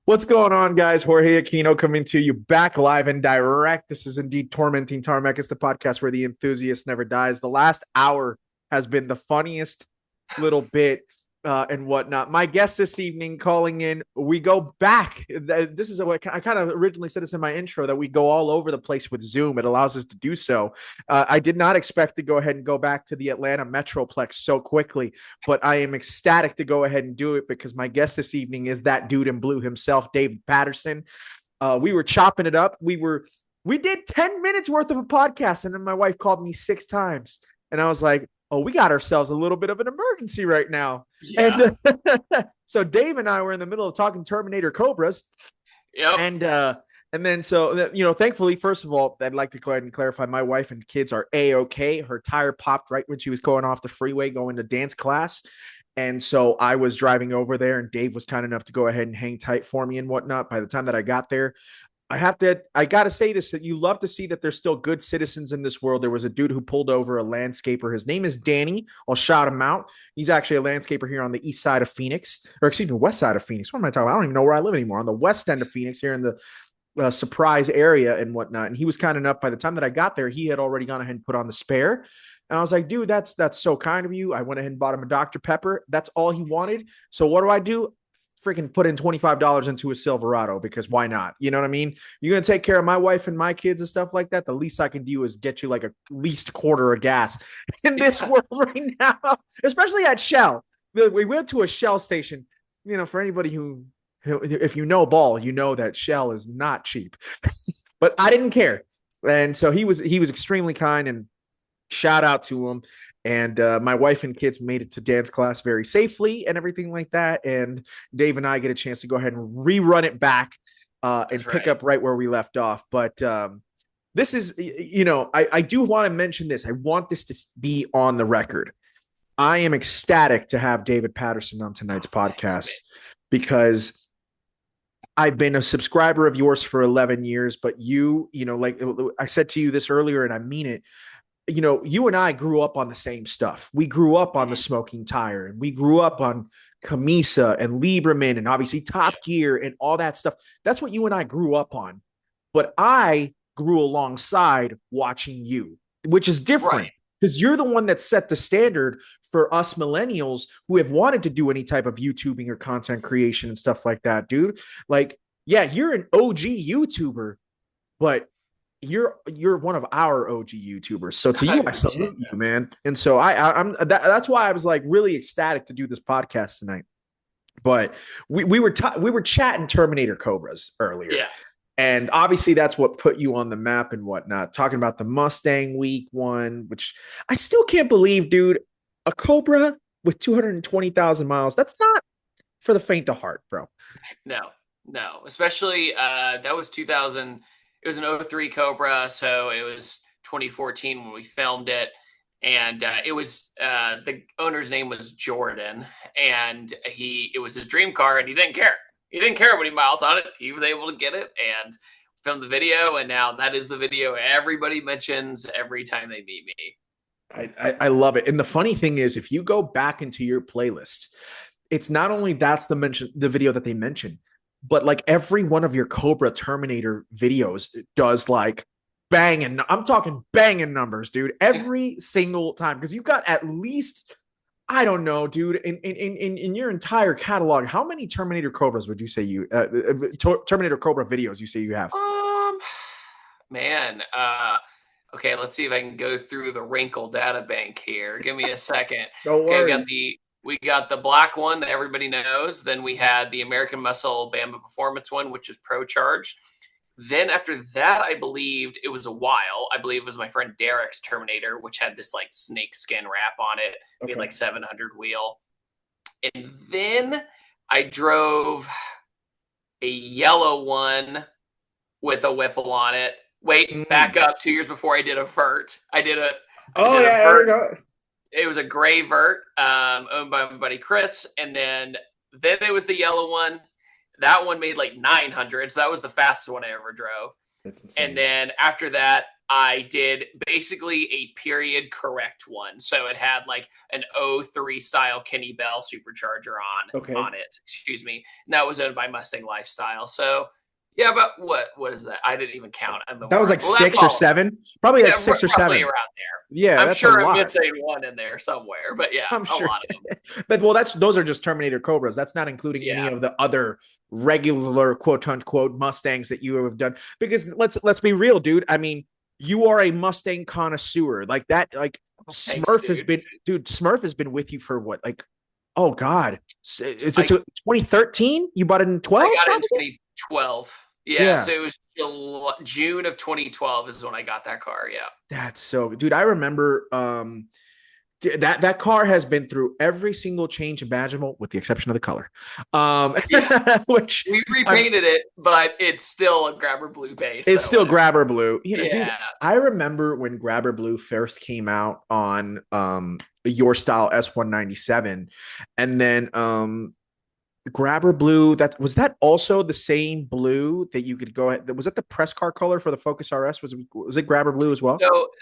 What's going on, guys? Jorge Aquino coming to you back live and direct. This is indeed Tormenting Tarmac. It's the podcast where the enthusiast never dies. The last hour has been the funniest little bit and whatnot. My guest this evening calling in, we go back. This is what I kind of originally said this in my intro that we go all over the place with Zoom. It allows us to do so. I did not expect to go ahead and go back to the Atlanta Metroplex so quickly, but I am ecstatic to go ahead and do it because my guest this evening is that dude in blue himself, David Patterson. We were chopping it up. We did 10 minutes worth of a podcast, and then my wife called me 6 times, and I was like, oh, we got ourselves a little bit of an emergency right now. Yeah. And so Dave and I were in the middle of talking Terminator Cobras. Yep. And then thankfully, first of all, I'd like to go ahead and clarify my wife and kids are A-OK. Her tire popped right when she was going off the freeway going to dance class. And so I was driving over there, and Dave was kind enough to go ahead and hang tight for me and whatnot. By the time that I got there, I got to say this, that you love to see that there's still good citizens in this world. There was a dude who pulled over a landscaper. His name is Danny. I'll shout him out. He's actually a landscaper here on the east side of Phoenix, or excuse me, west side of Phoenix. What am I talking about? I don't even know where I live anymore. On the west end of Phoenix here in the Surprise area and whatnot. And he was kind enough, by the time that I got there, he had already gone ahead and put on the spare. And I was like, dude, that's so kind of you. I went ahead and bought him a Dr. Pepper. That's all he wanted. So what do? Freaking put in $25 into a Silverado, because why not? You know what I mean? You're going to take care of my wife and my kids and stuff like that. The least I can do is get you like a least quarter of gas in this world right now, especially at Shell. We went to a Shell station, for anybody who, if you know ball, you know that Shell is not cheap, but I didn't care. And so he was extremely kind, and shout out to him. And my wife and kids made it to dance class very safely and everything like that. And Dave and I get a chance to go ahead and rerun it back and pick up right where we left off. But this is, I do want to mention this. I want this to be on the record. I am ecstatic to have David Patterson on tonight's podcast because I've been a subscriber of yours for 11 years. But like I said to you this earlier, and I mean it, you and I grew up on the same stuff. We grew up on the smoking tire, and we grew up on Camisa and Lieberman and obviously Top Gear and all that stuff. That's what you and I grew up on. But I grew alongside watching you, which is different because you're the one that set the standard for us millennials who have wanted to do any type of YouTubing or content creation and stuff like that, dude. Like, yeah, you're an OG YouTuber, but you're one of our OG YouTubers. So to you, I salute you, man. And so that's why I was like really ecstatic to do this podcast tonight. But we were chatting Terminator Cobras earlier. Yeah. And obviously that's what put you on the map and whatnot. Talking about the Mustang week one, which I still can't believe, dude. A Cobra with 220,000 miles. That's not for the faint of heart, bro. No. Especially that was 2000. It was an 03 Cobra, so it was 2014 when we filmed it. And it was the owner's name was Jordan, and it was his dream car, and he didn't care. He didn't care how many miles on it. He was able to get it and film the video, and now that is the video everybody mentions every time they meet me. I love it. And the funny thing is, if you go back into your playlists, it's not only that's the video that they mention, but like every one of your Cobra Terminator videos does like banging. I'm talking banging numbers, dude. Every single time, because you've got at least, I don't know, dude. In your entire catalog, how many Terminator Cobras would you say Terminator Cobra videos you say you have? Man, okay, let's see if I can go through the wrinkle data bank here. Give me a second. No Okay, worries. we got the black one that everybody knows. Then we had the American Muscle Bama Performance one, which is Pro Charged. Then after that, I believed it was a while. I believe it was my friend Derek's Terminator, which had this like snake skin wrap on it. We had like 700 wheel. And then I drove a yellow one with a Whipple on it. Wait, back up 2 years before I did a vert. I did a vert. It was a gray vert owned by my buddy Chris. And then it was the yellow one. That one made like 900. So that was the fastest one I ever drove. That's insane. And then after that, I did basically a period correct one. So it had like an '03 style Kenny Bell supercharger Okay. on it. Excuse me. And that was owned by Mustang Lifestyle. So yeah, but what is that? I didn't even count. I'm That was like well, that's 6 or 7, probably like yeah, 6 or 7. roughly around there. Yeah, I'm that's a sure I'm lot. missing one in there somewhere, but yeah, I'm a sure. lot of them. But well, those are just Terminator Cobras. That's not including any Yeah. of the other regular quote unquote Mustangs that you have done. Because let's be real, dude. I mean, you are a Mustang connoisseur. Like that, like Thanks, Smurf has dude. been, dude. Smurf has been with you for what, like, oh God, it's I 2013. You bought it in I 12, got it in probably. 2012. Yeah, Yeah, so it was June of 2012 is when I got that car. Yeah. that's so, dude. I remember that car has been through every single change imaginable, with the exception of the color. Yeah. Which We I'm repainted it, but it's still a grabber blue base, it's so still whatever. Grabber Blue. Dude, Yeah. I remember when Grabber Blue first came out on your style S197, and then Grabber Blue, that also the same blue that you could go ahead. Was that the press car color for the Focus RS? Was it Grabber Blue as well?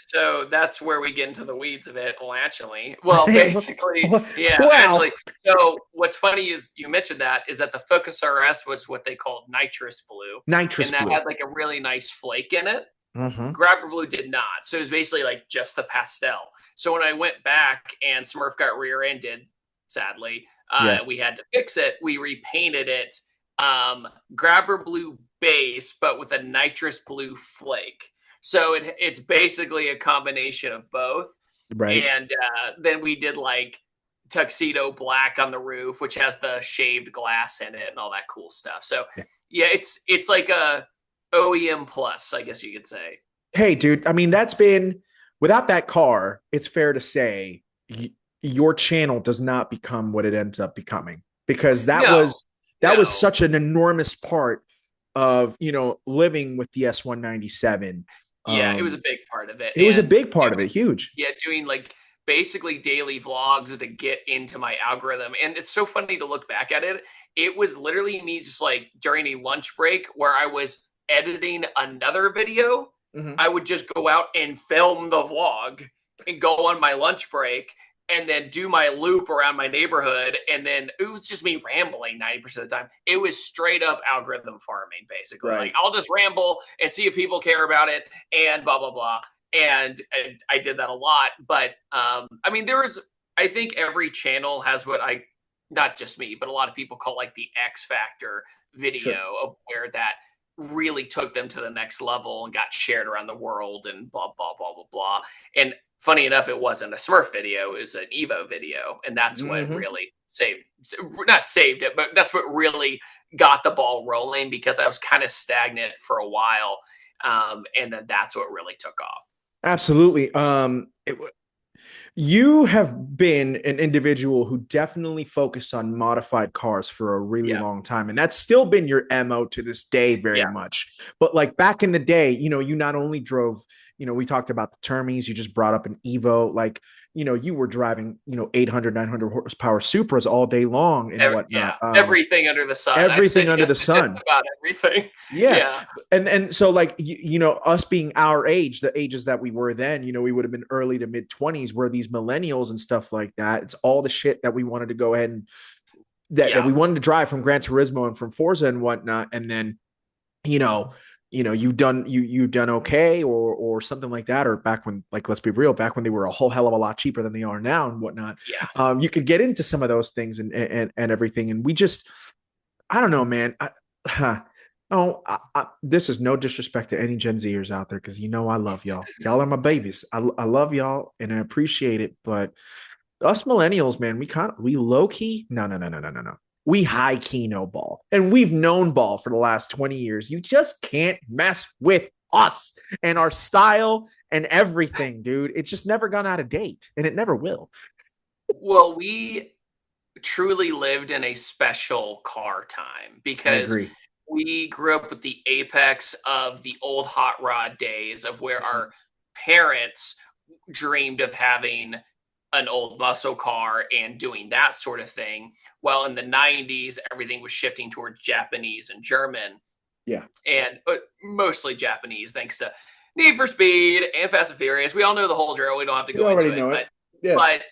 So that's where we get into the weeds of it, well, actually. Well, basically, yeah, Well, actually. So what's funny is you mentioned that is that the Focus RS was what they called nitrous blue, nitrous and that blue. had like a really nice flake in it. Mm-hmm. Grabber Blue did not. So it was basically like just the pastel. So when I went back and Smurf got rear-ended, sadly, Yeah. we had to fix it. We repainted it Grabber Blue base, but with a nitrous blue flake. So it's basically a combination of both. Right. And then we did like tuxedo black on the roof, which has the shaved glass in it and all that cool stuff. So Yeah. yeah, it's like a OEM plus, I guess you could say. Hey, dude. I mean, that's been without that car. It's fair to say your channel does not become what it ends up becoming, because that No, was no. such an enormous part of living with the S197. Yeah, it was a big part of it. It was a And big part of it, huge. doing like basically daily vlogs to get into my algorithm. And it's so funny to look back at it. It was literally me just like during a lunch break where I was editing another video. Mm-hmm. I would just go out and film the vlog and go on my lunch break and then do my loop around my neighborhood. And then it was just me rambling 90% of the time. It was straight up algorithm farming, basically. Right. Like I'll just ramble and see if people care about it and blah, blah, blah. And I did that a lot. But I mean, I think every channel has not just me, but a lot of people call like the X Factor video Sure. of where that really took them to the next level and got shared around the world and blah, blah, blah, blah, blah. And funny enough, it wasn't a Smurf video, it was an Evo video. And that's what Mm-hmm. really not saved it, but that's what really got the ball rolling because I was kind of stagnant for a while. And then that's what really took off. Absolutely. You have been an individual who definitely focused on modified cars for a really Yeah. long time. And that's still been your MO to this day, very Yeah. much. But like back in the day, you not only drove, we talked about the Termies, you just brought up an Evo, like, you were driving, 800, 900 horsepower Supras all day long and whatnot. Everything under the sun. I've Everything said under yes the to just sun. about everything. Yeah. Yeah. And so like us being our age, the ages that we were then, we would have been early to mid 20s, where these millennials and stuff like that, it's all the shit that we wanted to go ahead and that we wanted to drive from Gran Turismo and from Forza and whatnot. And then, you've done okay or something like that. Or back when, like, let's be real, back when they were a whole hell of a lot cheaper than they are now and whatnot. Yeah. You could get into some of those things and everything. And we just, I don't know, man. This is no disrespect to any Gen Zers out there, because I love y'all. Y'all are my babies. I love y'all and I appreciate it. But us millennials, man, we low key. No. We high key know ball, and we've known ball for the last 20 years. You just can't mess with us and our style and everything, dude. It's just never gone out of date, and it never will. Well, we truly lived in a special car time I because agree. we grew up with the apex of the old hot rod days of where our parents dreamed of having an old muscle car and doing that sort of thing. Well, in the 90s, everything was shifting towards Japanese and German. Yeah. And mostly Japanese, thanks to Need for Speed and Fast and Furious. We all know the whole drill. We don't have to We go already into it, know it. but Yeah. but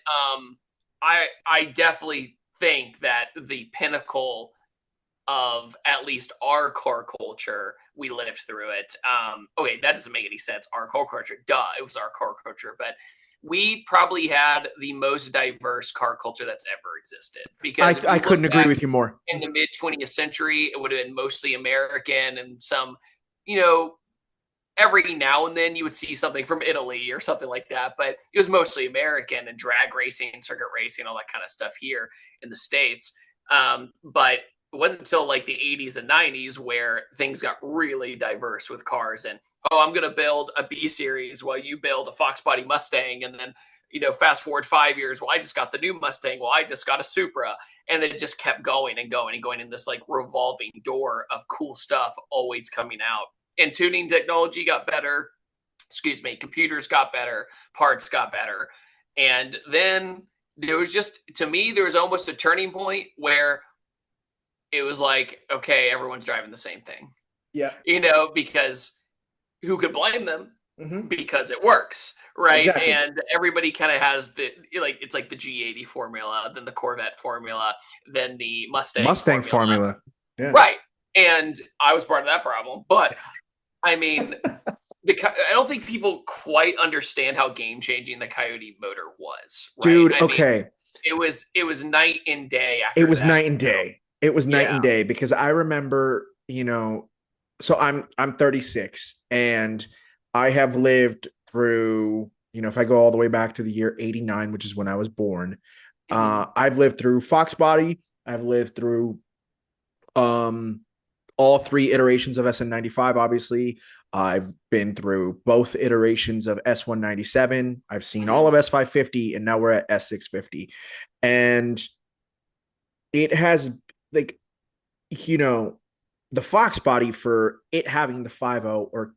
I definitely think that the pinnacle of at least our car culture, we lived through it. Okay, that doesn't make any sense. Our car culture, duh, it was our car culture, but we probably had the most diverse car culture that's ever existed. Because if I you look couldn't agree back with you more. in the mid 20th century, it would have been mostly American and some, you know, every now and then you would see something from Italy or something like that, but it was mostly American and drag racing, circuit racing, all that kind of stuff here in the States. But it wasn't until like the 80s and 90s where things got really diverse with cars. And, oh, I'm going to build a B series while you build a Fox body Mustang. And then, fast forward 5 years. Well, I just got the new Mustang. Well, I just got a Supra. And it just kept going and going and going in this like revolving door of cool stuff always coming out. And tuning technology got better. Excuse me, computers got better, parts got better. And then there was just, to me, there was almost a turning point where it was like, okay, everyone's driving the same thing. Yeah. Because who could blame them? Mm-hmm. Because it works, right? Exactly. And everybody kind of has it's like the G80 formula, then the Corvette formula, then the Mustang formula. Yeah. Right. And I was part of that problem. But I mean, I don't think people quite understand how game-changing the Coyote motor was. Right? Dude, okay. It was night and day after It was that. night and day. It was night and day because I remember, so I'm 36 and I have lived through, if I go all the way back to the year 89, which is when I was born, I've lived through Fox body. I've lived through all three iterations of SN95, obviously. I've been through both iterations of S197. I've seen all of S550, and now we're at S650. And it has, like, the Fox body for it having the 5.0, or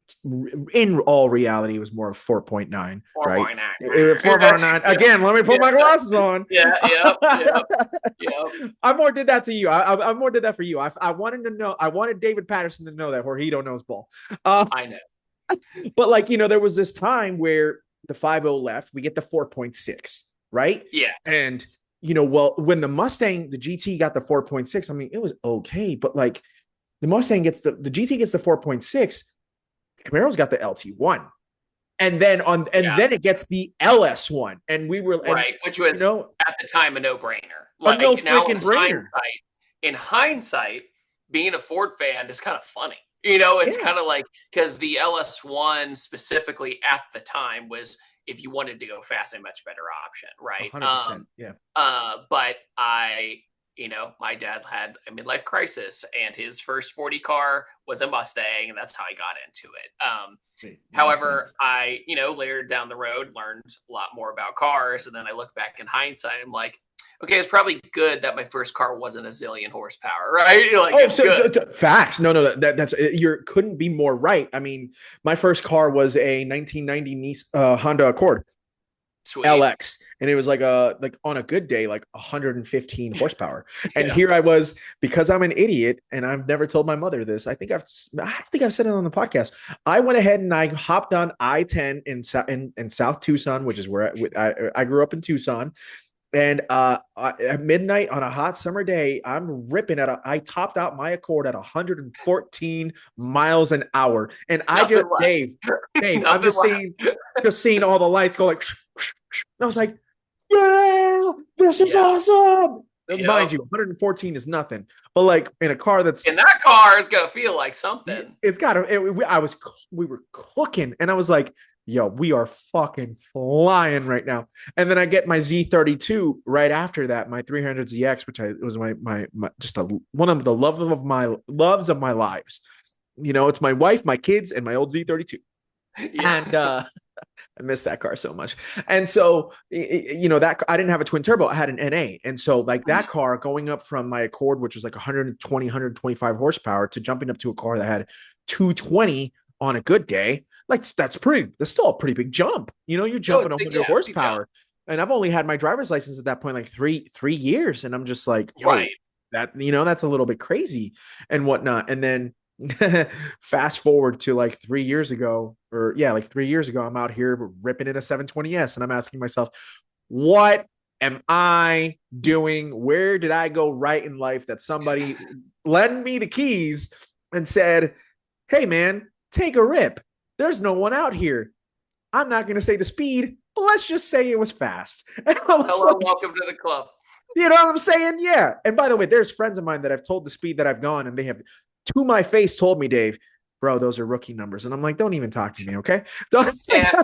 in all reality, was more of 4.9, right? 4.9. Again, let me put my glasses on. Yeah. I more did that to you. I more did that for you. I wanted to know. I wanted David Patterson to know that Jorgito knows ball. I know. But there was this time where the 5.0 left. We get the 4.6, right? Yeah. And when the Mustang, the GT got the 4.6, I mean, it was okay, but the Mustang gets the GT gets the 4.6, Camaro's got the LT1. And then then it gets the LS1. And we were right, which was at the time a no-brainer. Like, no freaking brainer. In hindsight, being a Ford fan is kind of funny. It's kind of like, because the LS1 specifically at the time was, if you wanted to go fast, a much better option, right? 100%. Yeah. But my dad had a midlife crisis, and his first sporty car was a Mustang, and that's how I got into it. However, I, later down the road, learned a lot more about cars, and then I look back in hindsight, I'm like, okay, it's probably good that my first car wasn't a zillion horsepower, right? Facts. No, that's you couldn't be more right. I mean, my first car was a 1990 Honda Accord. Sweet. LX, and it was like on a good day, like 115 horsepower. And here I was, because I'm an idiot and I've never told my mother this. I think I've said it on the podcast. I went ahead and I hopped on I-10 in South Tucson, which is where I grew up in Tucson. And at midnight on a hot summer day, I'm ripping I topped out my Accord at 114 miles an hour. And Dave, I'm just seeing all the lights go like, and I was like, yeah, this is awesome. Mind you, 114 is nothing, but in a car in that car is gonna feel like something. It's we were cooking, and I was like, yo, we are fucking flying right now. And then I get my Z32 right after that, my 300ZX, which was my just one of the loves of my lives. It's my wife, my kids, and my old Z32. And I miss that car so much. And so, that I didn't have a twin turbo. I had an NA. And so that car going up from my Accord, which was like 120, 125 horsepower, to jumping up to a car that had 220 on a good day. That's still a pretty big jump. You're jumping up with your horsepower. And I've only had my driver's license at that point, like three years. And I'm just like, right. That, that's a little bit crazy and whatnot. And then, Fast forward to like 3 years ago, or yeah, like 3 years ago, I'm out here ripping in a 720S, and I'm asking myself, what am I doing? Where did I go right in life that somebody lent me the keys and said, hey, man, take a rip? There's no one out here. I'm not going to say the speed, but let's just say it was fast. And I was Hello, like, welcome to the club. you know what I'm saying? Yeah. And by the way, there's friends of mine that I've told the speed that I've gone, and they have, to my face, told me, Dave, bro, those are rookie numbers. And I'm like, don't even talk to me, okay? Don't. Yeah,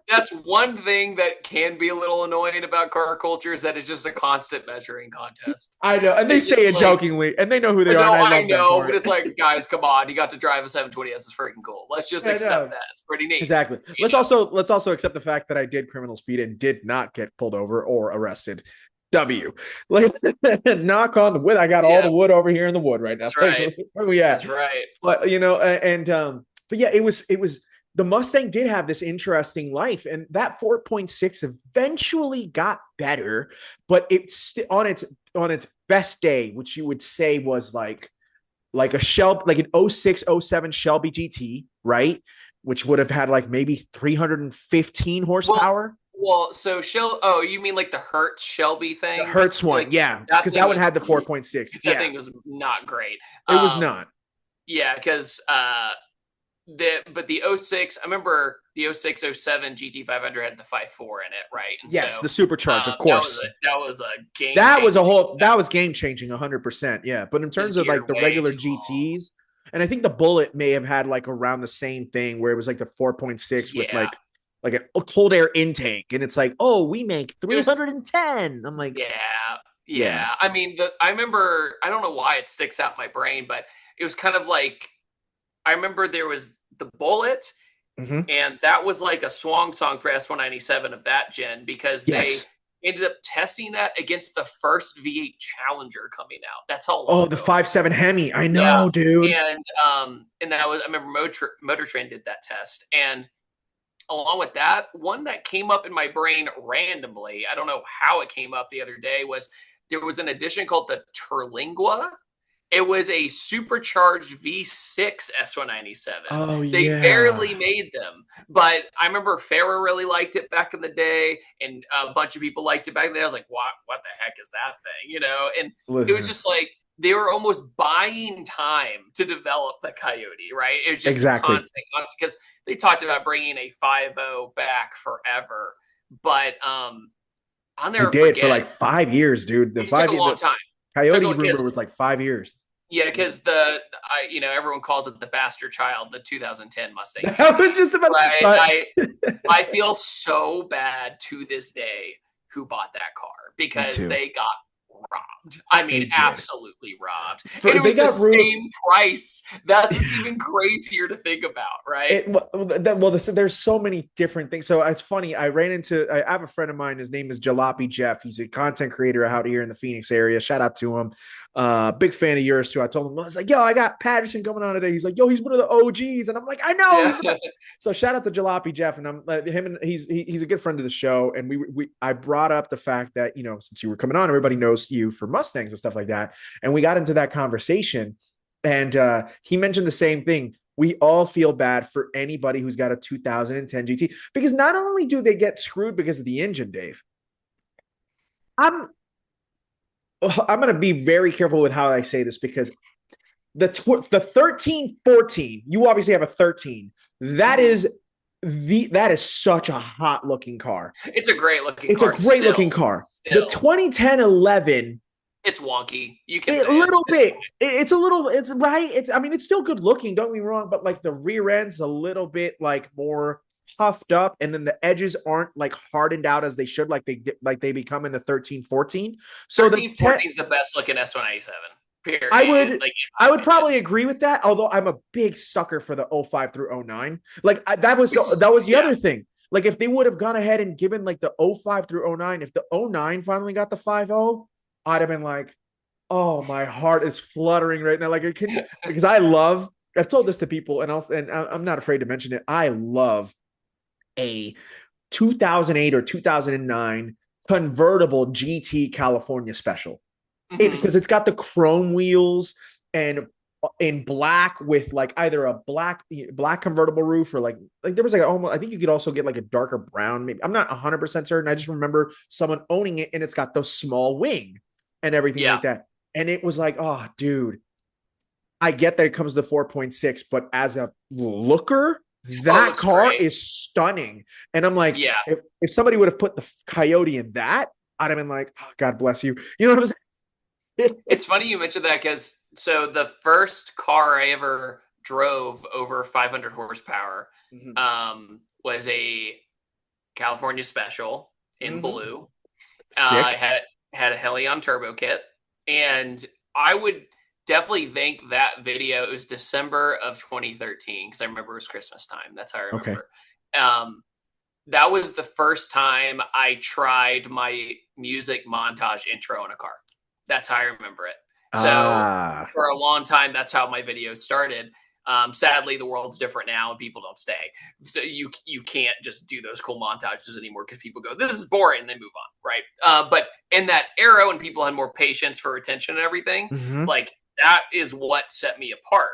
that's one thing that can be a little annoying about car culture is that it's just a constant measuring contest. I know, and they It's say just it like, jokingly, and they know who they are, and no, I I love them know, for but it. it's like, guys, come on, you got to drive a 720S. It's freaking cool. Let's just I accept know. that. It's pretty neat. Exactly. You Let's also accept the fact that I did criminal speed and did not get pulled over or arrested. W. Like, knock on the wood. I got all the Yeah, wood over here in the wood right now. that's Like, right. where we at? That's right. But but yeah, it was the Mustang did have this interesting life, and that 4.6 eventually got better, but it's on its best day, which you would say was like a Shelby, like an '06, '07 Shelby GT, right? Which would have had like maybe 315 Well, horsepower. so Oh, you mean like the Hertz Shelby The thing? Hertz one, Like yeah, that because that thing one was had the 4.6. that Yeah, thing was not great. it was not. Yeah, because the '06, I remember the '06 '07 GT500 had the 5.4 in it, right? And Yes, so the supercharge, of that was course. a game changing. That was game changing 100%. Yeah, but in Just terms of like geared the way regular too long. GTs, and I think the Bullet may have had like around the same thing where it was like the 4.6 with Yeah, like a cold air intake, and it's like, oh, we make it was. 310. I'm like, Yeah, yeah, yeah. I mean, I remember. I don't know why it sticks out in my brain, but it was kind of like I remember there was the Bullet, mm-hmm. and that was like a swan song for S197 of that gen because they Yes. ended up testing that against the first V8 Challenger coming out. That's how Oh, long the ago it 5.7 Hemi. I Yeah, know, dude. and that was I remember Motor Trend did that test, and along with that, one that came up in my brain randomly, I don't know how it came up the other day, was there was an edition called the Terlingua. It was a supercharged V6 S197. Oh They yeah. barely made them, but I remember Farah really liked it back in the day, and a bunch of people liked it back then. I was like, what the heck is that thing? And it was just like they were almost buying time to develop the Coyote, right? It was just a Exactly. constant because they talked about bringing a 5.0 back forever, but I'll They never did for forget. like 5 years, dude. It took a long The time. It took Coyote a rumor because was like 5 years. yeah, because everyone calls it the bastard child, the 2010 Mustang I GT. was just about Right? so I feel so bad to this day who bought that car me because too. they got robbed. I They mean, did. absolutely robbed. And it They was the got rude. same price. That's what's Yeah. even crazier to think about, right? There's so many different things. So it's funny. I have a friend of mine. His name is Jalopy Jeff. He's a content creator out here in the Phoenix area. Shout out to him. Big fan of yours too. I told him, I was like, yo, I got Patterson coming on today. He's like, yo, he's one of the OGs. And I'm like, I know. Yeah. So shout out to Jalopy Jeff. And I'm him, and he's a good friend of the show. And I brought up the fact that, since you were coming on, everybody knows you for Mustangs and stuff like that. And we got into that conversation. And he mentioned the same thing. We all feel bad for anybody who's got a 2010 GT because not only do they get screwed because of the engine, Dave. I'm I'm going to be very careful with how I say this because the 13 14, you obviously have a 13. That Mhm. is that is such a hot looking car. It's a great looking It's a car great still. looking car. The Still. 2010 11, It's wonky. You can a say it. little It's bit. It's a little. It's right. I mean, it's still good looking. Don't get me wrong, but like the rear end's a little bit like more puffed up, and then the edges aren't like hardened out as they should, like they become in the 13 14. So the 13, 14 is the best looking S197. I Period. would Like in I my would opinion. probably agree with that. Although I'm a big sucker for the '05 through '09. Like Which is that was the yeah. other thing. Like if they would have gone ahead and given like the '05 through '09, if the '09 finally got the 5.0, I'd have been like, oh, my heart is fluttering right now. Like it can because I've told this to people and I'm not afraid to mention it. I love a 2008 or 2009 convertible GT California special. Hmm. Because it's got the chrome wheels and in black with like either a black convertible roof or like there was like almost, I think you could also get like a darker brown. Maybe I'm not 100% certain. I just remember someone owning it and it's got those small wing and everything Yeah. like that. And it was like, oh, dude, I get that it comes to 4.6, but as a looker, Oh, it that looks car great. is stunning. And I'm like, Yeah. if somebody would have put the Coyote in that, I'd have been like, oh, God bless you. You know what I'm saying? It's funny you mentioned that because so the first car I ever drove over 500 horsepower Mm-hmm. was a California Special in Mm-hmm. blue. Sick. Had a Helion turbo kit, and I would definitely think that video. It was December of 2013 because I remember it was Christmas time. That's how I Okay. remember. Um, that was the first time I tried my music montage intro in a car. That's how I remember it. So Ah, for a long time, that's how my videos started. Sadly, the world's different now, and people don't stay. So you can't just do those cool montages anymore because people go, "This is boring," and they move on, right? But in that era, when people had more patience for retention and everything, mm-hmm. like that is what set me apart.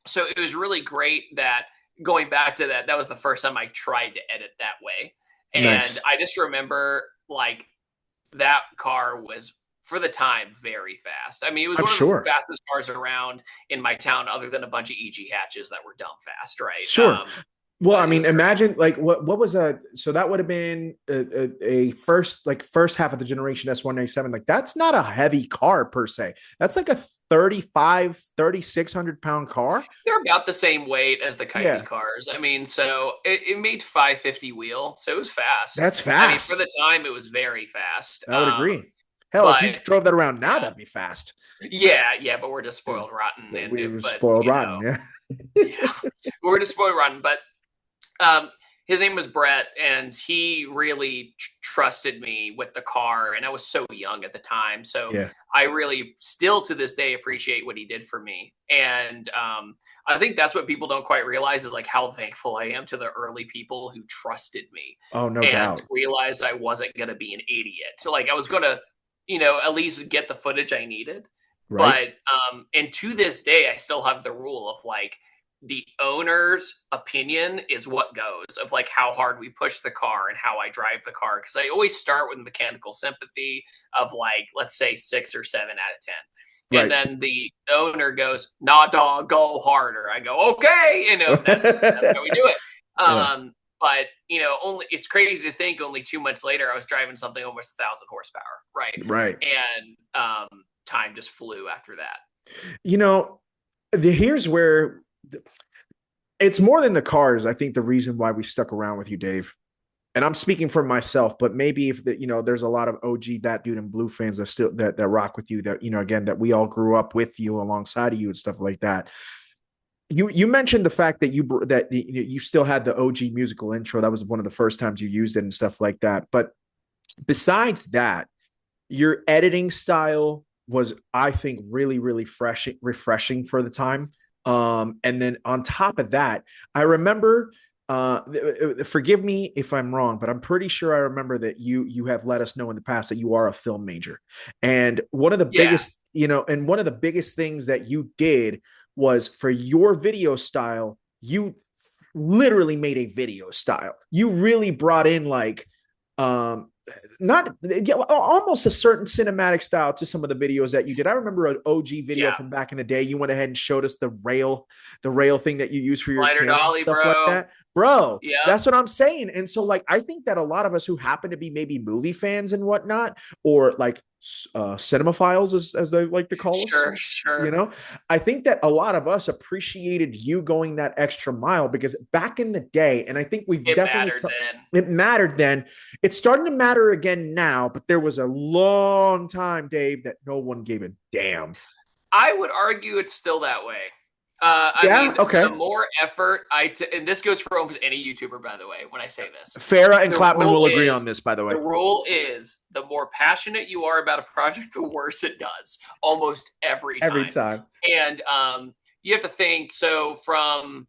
So it was really great that going back to that, that was the first time I tried to edit that way. And Nice. I just remember like that car was for the time very fast. I mean, it was I'm one of the sure. fastest cars around in my town, other than a bunch of EG hatches that were dumb fast, right? Sure. Well, But I it mean, was great. imagine like what was a so that would have been a first half of the generation S197. Like that's not a heavy car per se. That's like a 35, 3,600 pound car. They're about the same weight as the Coyote Yeah, cars. I mean, so it made 550 wheel, so it was fast. that's I mean, for fast. the time, it was very fast. I would agree. Hell, if you But drove that around now, yeah, that'd be fast. yeah, but we're just Yeah. spoiled rotten, and We were but spoiled rotten. Yeah. yeah, we're just spoiled rotten. But um, his name was Brett, and he really trusted me with the car, and I was so young at the time, so Yeah. I really still to this day appreciate what he did for me. And I think that's what people don't quite realize is like how thankful I am to the early people who trusted me Oh, no and doubt. realized I wasn't going to be an idiot. So like I was going to, you know, at least get the footage I needed. Right. But and to this day, I still have the rule of like the owner's opinion is what goes of like how hard we push the car and how I drive the car. Cause I always start with mechanical sympathy of like, let's say 6 or 7 out of 10. And Right. then the owner goes, nah, dog, go harder. I go, okay. You know, that's how we do it. Yeah. But you know, only it's crazy to think only 2 months later, I was driving something almost 1,000 horsepower. Right. Right. And time just flew after that. You know, here's where it's more than the cars. I think the reason why we stuck around with you, Dave, and I'm speaking for myself, but maybe if there's a lot of OG that dude and blue fans that still that rock with you, that again that we all grew up with you alongside of you and stuff like that. You mentioned the fact that you still had the OG musical intro. That was one of the first times you used it and stuff like that. But besides that, your editing style was, I think, really, really refreshing for the time. And then on top of that, I remember, forgive me if I'm wrong, but I'm pretty sure I remember that you have let us know in the past that you are a film major. And one of the Yeah. biggest, and one of the biggest things that you did was for your video style, you literally made a video style. You really brought in like not yeah, almost a certain cinematic style to some of the videos that you did. I remember an OG video Yeah. from back in the day. You went ahead and showed us the rail thing that you use for your Lighter camera and dolly, stuff like bro. that. Bro, Yep. that's what I'm saying. And so, like, I think that a lot of us who happen to be maybe movie fans and whatnot, or like cinemaphiles, as they like to call us, Sure, you sure. know, I think that a lot of us appreciated you going that extra mile because back in the day, and I think we've It definitely, mattered then. it mattered then. It's starting to matter again now, but there was a long time, Dave, that no one gave a damn. I would argue it's still that way. I Yeah. mean, the Okay. more effort and this goes for almost any YouTuber, by the way, when I say this, Farah and the Clapman rule will agree is on this, by the the way. rule is the more passionate you are about a project, the worse it does almost every Every time. time. And you have to think so from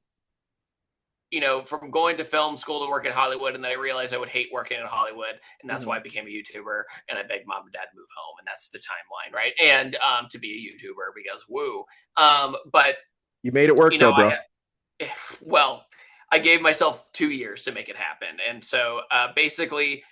from going to film school to work in Hollywood, and then I realized I would hate working in Hollywood, and that's why Mhm. I became a YouTuber, and I begged mom and dad to move home, and that's the timeline, right? And to be a YouTuber because woo. But You made it work though, I bro. had well, I gave myself 2 years to make it happen, and so basically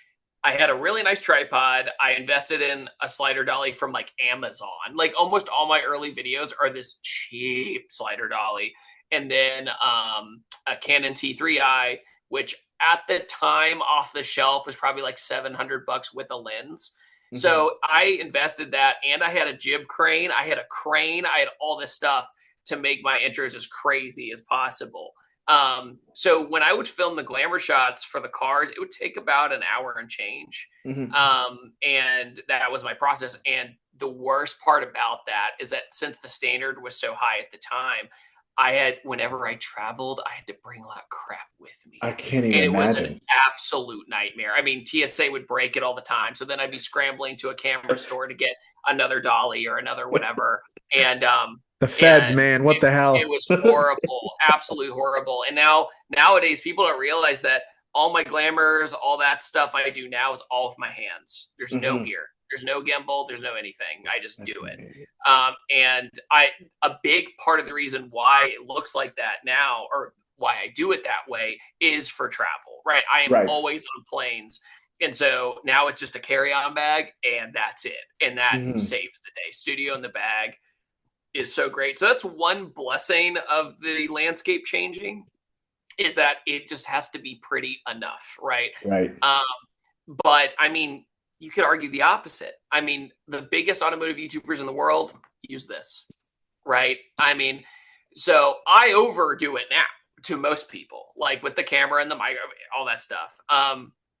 I had a really nice tripod. I invested in a slider dolly from like Amazon. Like almost all my early videos are this cheap slider dolly. And then a Canon T3i, which at the time off the shelf was probably like $700 with a lens. Mhm. So I invested that, and I had a jib crane. I had a crane. I had all this stuff to make my intros as crazy as possible. So when I would film the glamour shots for the cars, it would take about an hour and change. Mhm. And that was my process. And the worst part about that is that since the standard was so high at the time, whenever I traveled, I had to bring a lot of crap with I me. can't even And it was an imagine. absolute nightmare. I mean, TSA would break it all the time. So then I'd be scrambling to a camera store to get another dolly or another whatever. And, The feds, and man. What the it hell? was horrible, absolutely horrible. And nowadays, people don't realize that all my glamours, all that stuff I do now is all with my hands. There's no Mhm. gear, there's no gimbal, there's no anything. I just That's do it. amazing. And a big part of the reason why it looks like that now, or why I do it that way, is for travel. Right? I am Right. always on planes. And so now it's just a carry-on bag, and that's it. And that Mhm. saves the day. Studio in the bag is so great. So that's one blessing of the landscape changing, is that it just has to be pretty enough, right? Right. Um, but I mean, you could argue the opposite. I mean, the biggest automotive YouTubers in the world use this, right? I mean, so I overdo it now to most people, like with the camera and the mic, all that stuff.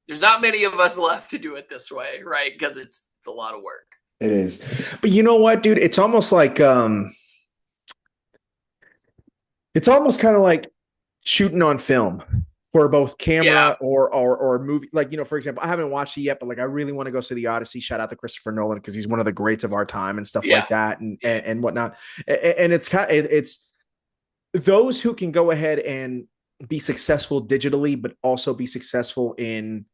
There's not many of us left to do it this way, right? Because it's a lot of work. It is. But you know what, dude? It's almost kind of like shooting on film for both Yeah, camera or movie. Like, for example, I haven't watched it yet, but like I really want to go see the Odyssey. Shout out to Christopher Nolan because he's one of the greats of our time and stuff yeah, like that yeah, and whatnot. And it's those who can go ahead and be successful digitally, but also be successful in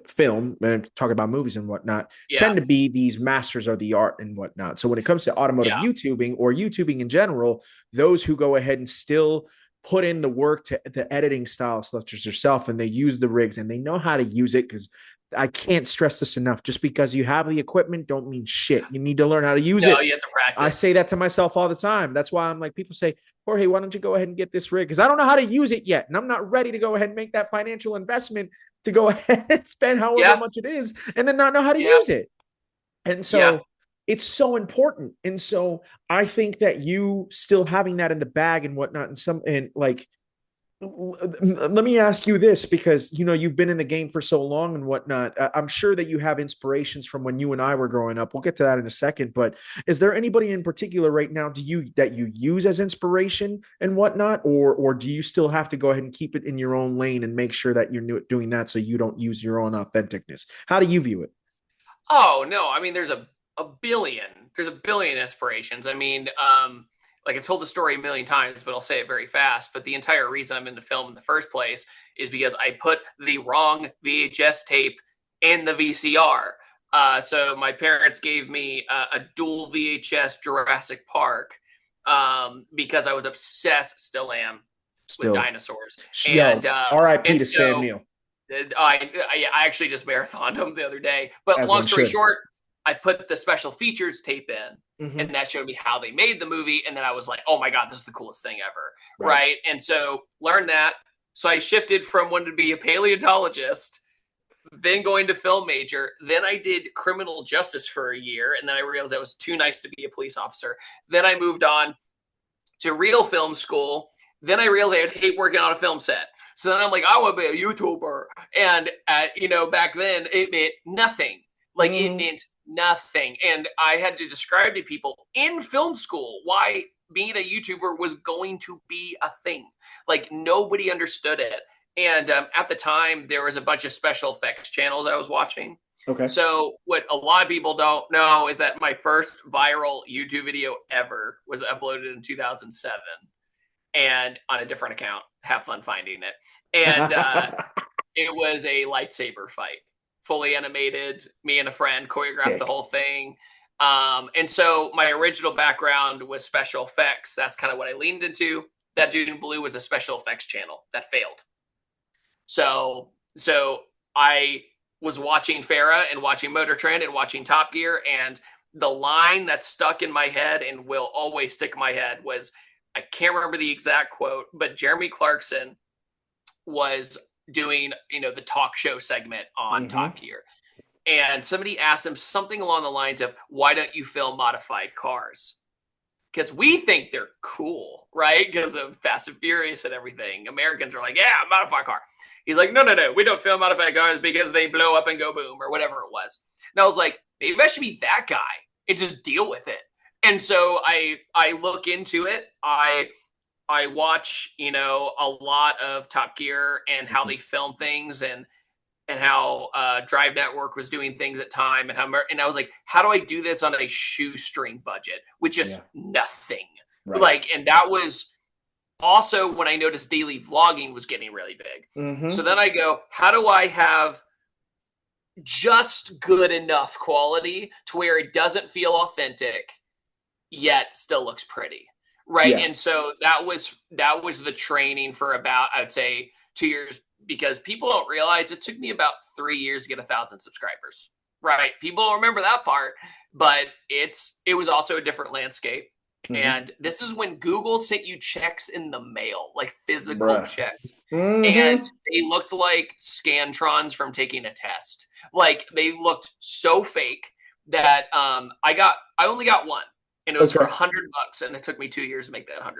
film and talk about movies and whatnot yeah, tend to be these masters of the art and whatnot. So when it comes to automotive yeah, YouTubing or YouTubing in general, those who go ahead and still put in the work to the editing style, such as yourself, and they use the rigs and they know how to use it because I can't stress this enough. Just because you have the equipment don't mean shit. You need to learn how to use no, it. you have to I practice. say that to myself all the time. That's why I'm like, people say, Jorge, why don't you go ahead and get this rig? Because I don't know how to use it yet. And I'm not ready to go ahead and make that financial investment to go ahead and spend however Yeah, much it is and then not know how to yeah, use it. And yeah. so it's so important. And so I think that you still having that in the bag and whatnot, and like, let me ask you this because you've been in the game for so long and whatnot. I'm sure that you have inspirations from when you and I were growing up. We'll get to that in a second, but is there anybody in particular right now that you use as inspiration and whatnot, or do you still have to go ahead and keep it in your own lane and make sure that you're doing that so you don't use your own authenticness? How do you view it? Oh no, I mean a billion. There's a billion inspirations. I mean, like I've told the story a million times, but I'll say it very fast. But the entire reason I'm into film in the first place is because I put the wrong VHS tape in the VCR. So my parents gave me a dual VHS Jurassic Park because I was obsessed, still am, with Still, dinosaurs. yo, R.I.P. And to Sam so Neill, I actually just marathoned them the other day. But as long one story should. short, I put the special features tape in, Mm-hmm. and that showed me how they made the movie. And then I was like, oh my God, this is the coolest thing ever. Right. Right. And so learned that. So I shifted from wanting to be a paleontologist, then going to film major. Then I did criminal justice for a year. And then I realized I was too nice to be a police officer. Then I moved on to real film school. Then I realized I would hate working on a film set. So then I'm like, I want to be a YouTuber. And back then it meant nothing. Like it Mm-hmm. meant nothing. And I had to describe to people in film school why being a YouTuber was going to be a thing. Like nobody understood it. And at the time, there was a bunch of special effects channels I was watching. Okay. So what a lot of people don't know is that my first viral YouTube video ever was uploaded in 2007. and on a different account. Have fun finding it. And it was a lightsaber fight, fully animated. Me and a friend choreographed the whole thing. And so my original background was special effects. That's kind of what I leaned into. That Dude in Blue was a special effects channel that failed. So I was watching Farrah and watching Motor Trend and watching Top Gear, and the line that stuck in my head and will always stick in my head was, I can't remember the exact quote, but Jeremy Clarkson was doing, the talk show segment on Top Gear. And somebody asked him something along the lines of, why don't you film modified cars? Because we think they're cool, right? Because of Fast and Furious and everything. Americans are like, yeah, modified car. He's like, no, we don't film modified cars because they blow up and go boom or whatever it was. And I was like, maybe I should be that guy and just deal with it. And so I look into it. I watch, a lot of Top Gear and how they film things and how Drive Network was doing things at time, and I was like, how do I do this on a shoestring budget with just nothing? Right. And that was also when I noticed daily vlogging was getting really big. So then I go, how do I have just good enough quality to where it doesn't feel authentic yet still looks pretty? Right. And so that was the training for about, I would say, 2 years, because people don't realize it took me about 3 years to get 1,000 subscribers. Right. People don't remember that part, but it was also a different landscape. And this is when Google sent you checks in the mail, like physical checks. And they looked like Scantrons from taking a test. Like, they looked so fake that I only got one. And it was for $100, and it took me 2 years to make that $100.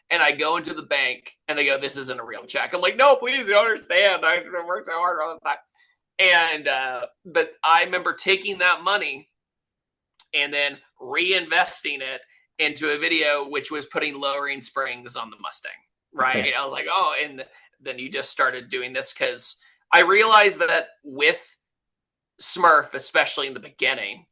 And I go into the bank, and they go, "This isn't a real check." I'm like, "No, please, you don't understand. I've worked so hard all this time." And but I remember taking that money and then reinvesting it into a video, which was putting lowering springs on the Mustang. Right? Okay. I was like, "Oh," and then you just started doing this because I realized that with Smurf, especially in the beginning,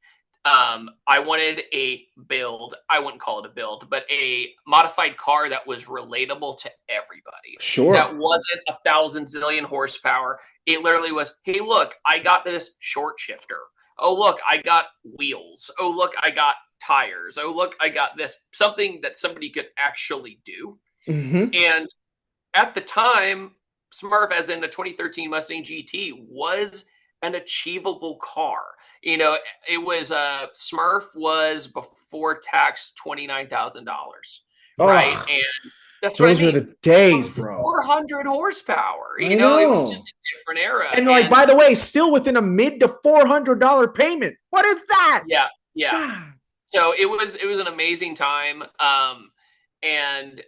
I wanted a build. I wouldn't call it a build, but a modified car that was relatable to everybody. Sure. That wasn't 1,000 zillion horsepower. It literally was, hey, look, I got this short shifter. Oh, look, I got wheels. Oh, look, I got tires. Oh, look, I got this. Something that somebody could actually do. And at the time, Smurf, as in the 2013 Mustang GT, was an achievable car. It was Smurf was before tax $29,000, right? And that's those were the days, bro. 400 horsepower. It was just a different era. And like, by the way, still within a mid to $400 payment. What is that? Yeah. So it was an amazing time. And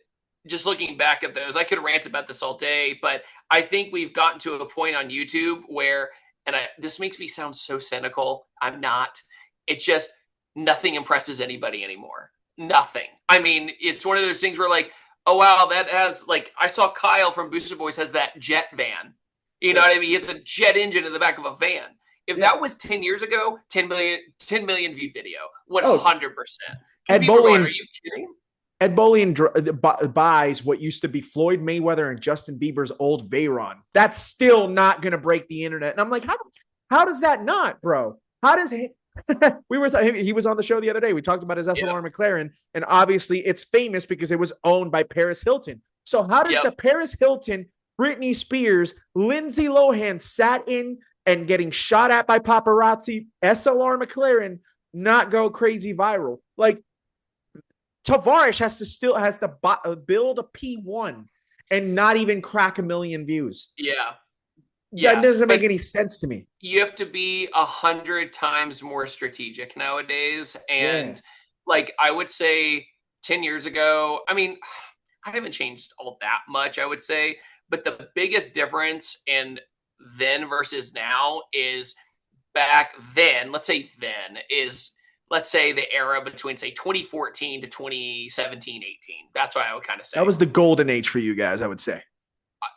just looking back at those, I could rant about this all day, but I think we've gotten to a point on YouTube where, and this makes me sound so cynical. I'm not. It's just nothing impresses anybody anymore. Nothing. I mean, it's one of those things where like, oh, wow, that has like, I saw Kyle from Booster Boys has that jet van. You know what I mean? He has a jet engine in the back of a van. If that was 10 years ago, 10 million viewed video, 100%. Ed People going, are you kidding? Ed Bolian buys what used to be Floyd Mayweather and Justin Bieber's old Veyron. That's still not going to break the internet. And I'm like, how does that not, bro? How does he? He was on the show the other day. We talked about his SLR McLaren, and obviously it's famous because it was owned by Paris Hilton. So how does the Paris Hilton, Britney Spears, Lindsay Lohan sat in and getting shot at by paparazzi SLR McLaren not go crazy viral? Like, Tavares has to build a P1 and not even crack 1 million views. Yeah. That doesn't make any sense to me. You have to be 100 times more strategic nowadays. And like, I would say 10 years ago, I mean, I haven't changed all that much, I would say, but the biggest difference in then versus now is back then, let's say the era between, say, 2014 to 2017, 18. That's what I would kind of say. That was the golden age for you guys, I would say.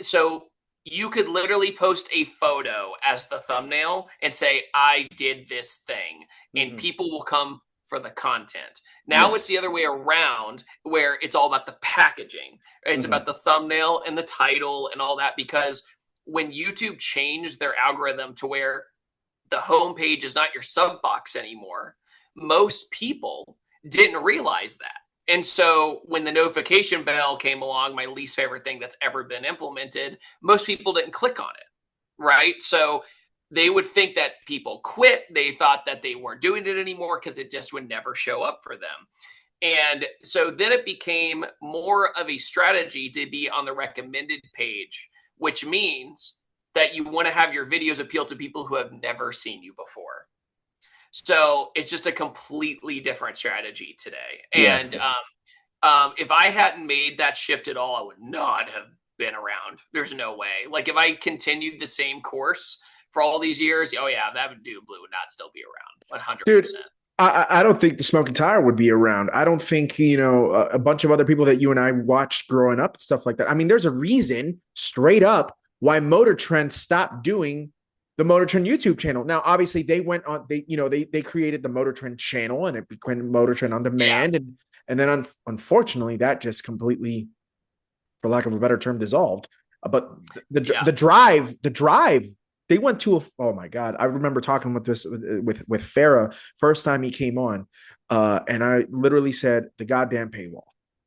So you could literally post a photo as the thumbnail and say, I did this thing. And people will come for the content. Now it's the other way around, where it's all about the packaging. It's about the thumbnail and the title and all that, because when YouTube changed their algorithm to where the homepage is not your sub box anymore, most people didn't realize that. And so when the notification bell came along, my least favorite thing that's ever been implemented, most people didn't click on it, right? So they would think that people quit. They thought that they weren't doing it anymore because it just would never show up for them. And so then it became more of a strategy to be on the recommended page, which means that you want to have your videos appeal to people who have never seen you before. So it's just a completely different strategy today. And if I hadn't made that shift at all, I would not have been around. There's no way. Like if I continued the same course for all these years, oh yeah, that would do blue would not still be around 100%. Dude, I don't think the Smoking Tire would be around. I don't think, a bunch of other people that you and I watched growing up and stuff like that. I mean, there's a reason straight up why Motor Trend stopped doing the Motor Trend YouTube channel. Now, obviously they went on, they created the Motor Trend channel and it became Motor Trend on Demand. And then unfortunately that just completely, for lack of a better term, dissolved. But the drive, they went to oh my God. I remember talking with Farah first time he came on. And I literally said the goddamn paywall.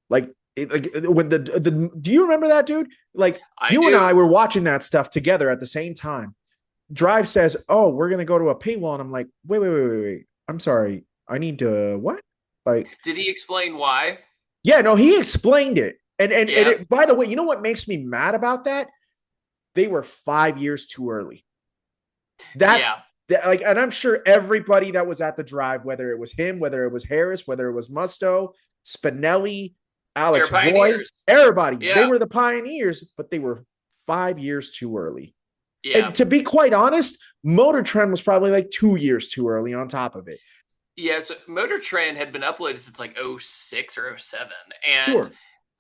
When do you remember that, dude? Like and I were watching that stuff together at the same time. Drive says, "Oh, we're gonna go to a paywall," and I'm like, "Wait! I'm sorry. I need to what?" Like, did he explain why? Yeah, no, he explained it. And by the way, you know what makes me mad about that? They were 5 years too early. And I'm sure everybody that was at the drive, whether it was him, whether it was Harris, whether it was Musto, Spinelli, Alex Roy, everybody, they were the pioneers, but they were 5 years too early. Yeah. And to be quite honest, Motor Trend was probably like 2 years too early on top of it. Yeah, so Motor Trend had been uploaded since like 06 or 07. And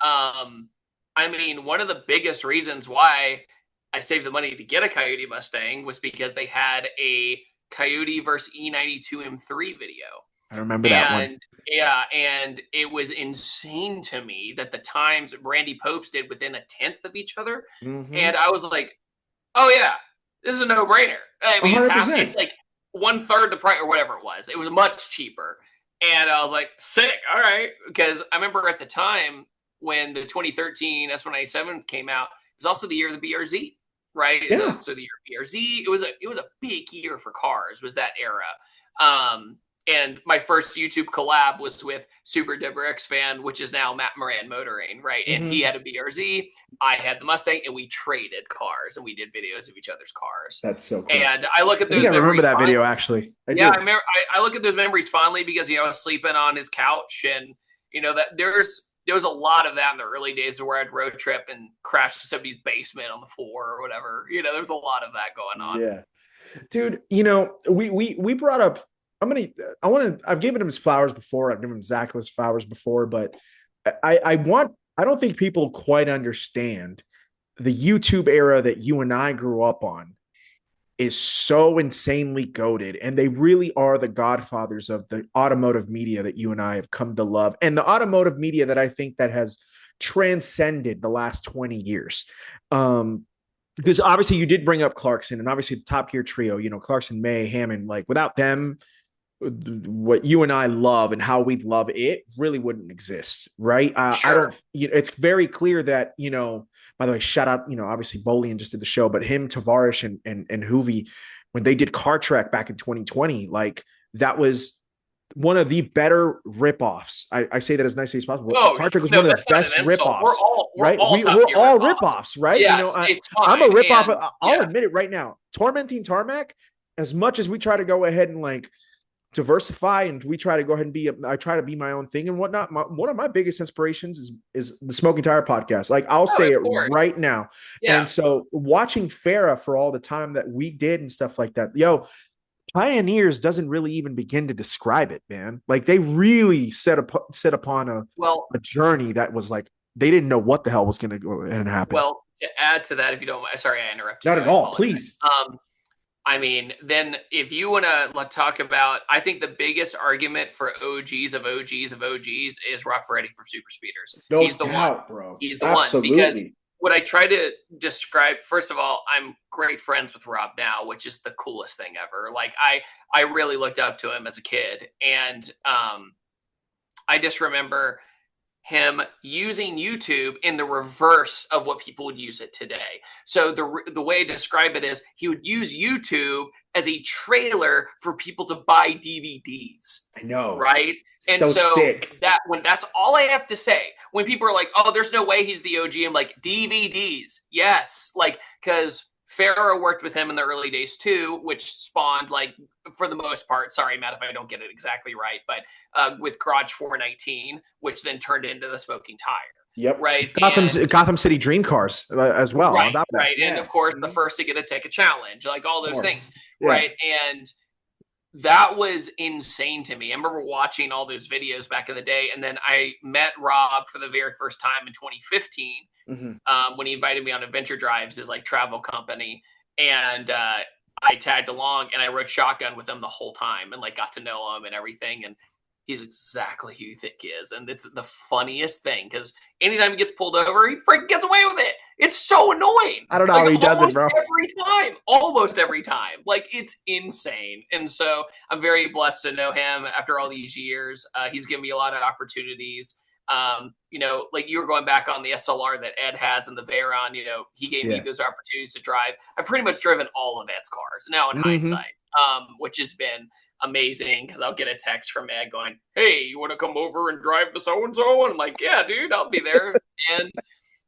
I mean, one of the biggest reasons why I saved the money to get a Coyote Mustang was because they had a Coyote versus E92 M3 video. I remember that one. Yeah, and it was insane to me that the times Randy Popes did within a tenth of each other. And I was like, oh yeah, this is a no-brainer. I mean, it's like 1/3 the price or whatever it was. It was much cheaper. And I was like, sick, all right. Because I remember at the time when the 2013 S197 came out, it was also the year of the BRZ, right? Yeah. So the year of BRZ, it was a big year for cars, was that era. And my first YouTube collab was with Super Dubber X Fan, which is now Matt Moran Motoring, right? And he had a BRZ, I had the Mustang, and we traded cars and we did videos of each other's cars. That's so cool. And I look at those. I remember that video actually. I remember. I look at those memories fondly because I was sleeping on his couch, and that there was a lot of that in the early days where I'd road trip and crash somebody's basement on the floor or whatever. There was a lot of that going on. Yeah, dude. We brought up. I've given him his flowers before. I've given him Zachless flowers before, but I don't think people quite understand the YouTube era that you and I grew up on is so insanely goated. And they really are the godfathers of the automotive media that you and I have come to love. And the automotive media that I think that has transcended the last 20 years. Because obviously you did bring up Clarkson and obviously the Top Gear trio, Clarkson, May, Hammond, like without them, what you and I love and how we love it really wouldn't exist, right? Sure. I don't. It's very clear that By the way, shout out. Obviously Bolian just did the show, but him, Tavares, and Hoovy, when they did Car Trek back in 2020, like that was one of the better ripoffs. I say that as nicely as possible. Car Trek was one of the best ripoffs. We're all ripoffs, right? Yeah, I'm a ripoff. I'll admit it right now. Tormenting Tarmac, as much as we try to go ahead and like diversify and we try to go ahead and I try to be my own thing and whatnot. One of my biggest inspirations is the Smoking Tire podcast. Like I'll say it right now. Yeah. And so watching Farah for all the time that we did and stuff like that, pioneers doesn't really even begin to describe it, man. Like they really set upon a journey that was like, they didn't know what the hell was going to go and happen. Well, to add to that, if you don't mind, sorry, I interrupted. Not at all, please. I mean, then if you want to talk about, I think the biggest argument for OGs of OGs of OGs is Rob Ferretti from Super Speeders. No He's the one. doubt, bro. He's the one because Absolutely. what I try to describe, first of all, I'm great friends with Rob now, which is the coolest thing ever. Like I really looked up to him as a kid, and I just remember him using YouTube in the reverse of what people would use it today. So the way to describe it is he would use YouTube as a trailer for people to buy DVDs. I know. Right. And So so sick. that's all I have to say. When people are like, oh, there's no way he's the OG, I'm like, DVDs. Yes. Like, because Farrah worked with him in the early days too, which spawned, like, for the most part, sorry, Matt, if I don't get it exactly right, but with Garage 419, which then turned into the Smoking Tire. Yep. Right. Gotham City Dream Cars as well. Right. Right. Yeah. And of course, the first to get a ticket challenge, like all those things. Yeah. Right. And that was insane to me. I remember watching all those videos back in the day. And then I met Rob for the very first time in 2015 when he invited me on Adventure Drives, his like travel company. And I tagged along and I rode shotgun with him the whole time and like got to know him and everything. And he's exactly who you think he is. And it's the funniest thing because anytime he gets pulled over, he freaking gets away with it. It's so annoying. I don't know how he does it, bro. Almost every time. Like, it's insane. And so I'm very blessed to know him after all these years. He's given me a lot of opportunities. You know, like you were going back on the SLR that Ed has and the Veyron, you know, he gave me those opportunities to drive. I've pretty much driven all of Ed's cars now in hindsight, which has been amazing because I'll get a text from Ed going, hey, you want to come over and drive the so-and-so? And I'm like, yeah, dude, I'll be there.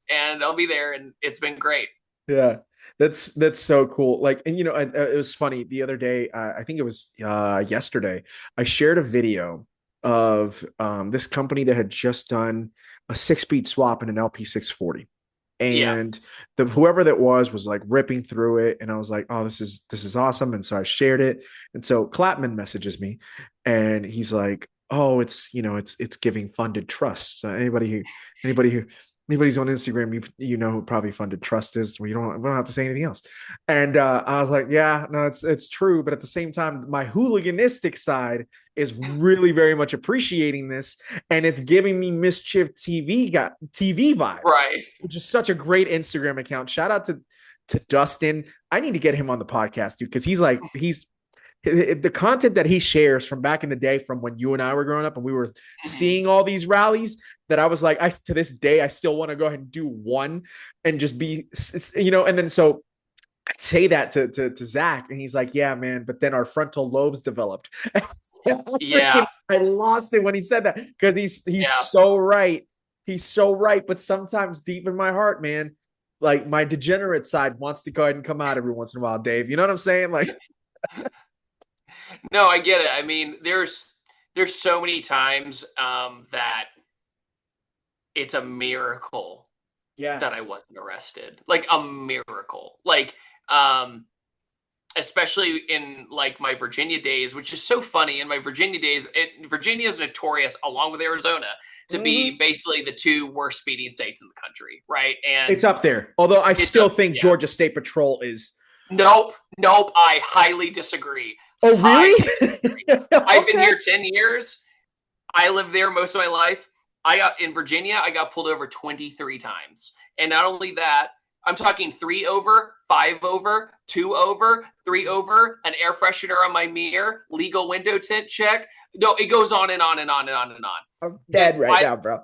and I'll be there. And it's been great. Yeah. That's so cool. Like, and you know, it was funny the other day. I think it was yesterday. I shared a video of this company that had just done a 6-speed swap in an LP 640. And whoever that was like ripping through it, and I was like, oh, this is awesome. And so I shared it. And so Clapman messages me and he's like, oh, it's, you know, it's giving funded trust. So anybody's on Instagram, you know who probably funded trust is. We don't have to say anything else. And I was like, yeah, no, it's true. But at the same time, my hooliganistic side is really very much appreciating this, and it's giving me Mischief TV vibes, right? Which is such a great Instagram account. Shout out to Dustin. I need to get him on the podcast, dude, because he's the content that he shares from back in the day, from when you and I were growing up and we were seeing all these rallies, that I was like, to this day, I still want to go ahead and do one and just be, you know, and then so I'd say that to Zach, and he's like, yeah, man, but then our frontal lobes developed. I lost it when he said that, because he's so right. He's so right. But sometimes deep in my heart, man, like my degenerate side wants to go ahead and come out every once in a while, Dave. You know what I'm saying? Like, no, I get it. I mean, there's so many times that it's a miracle that I wasn't arrested. Like, a miracle. Like, especially in like my Virginia days, which is so funny. In my Virginia days, Virginia is notorious, along with Arizona, to be basically the two worst speeding states in the country, right? And it's up there. Although I still think Georgia State Patrol is. Nope. I highly disagree. Oh, really? I've been here 10 years. I lived there most of my life. In Virginia, I got pulled over 23 times. And not only that, I'm talking 3 over, 5 over, 2 over, 3 over, an air freshener on my mirror, legal window tint check. No, it goes on and on and on and on and on. I'm dead now, bro.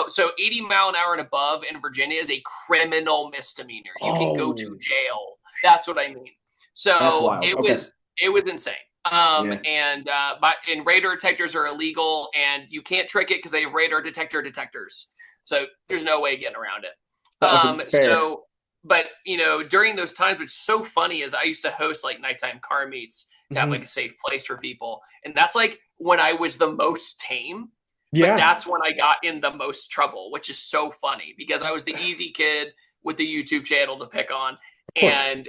So 80 mile an hour and above in Virginia is a criminal misdemeanor. You can go to jail. That's what I mean. So it was insane. But radar detectors are illegal, and you can't trick it because they have radar detectors. So there's no way of getting around it. But you know, during those times, what's so funny is I used to host like nighttime car meets to have like a safe place for people, and that's like when I was the most tame. Yeah, but that's when I got in the most trouble, which is so funny because I was the easy kid with the YouTube channel to pick on. And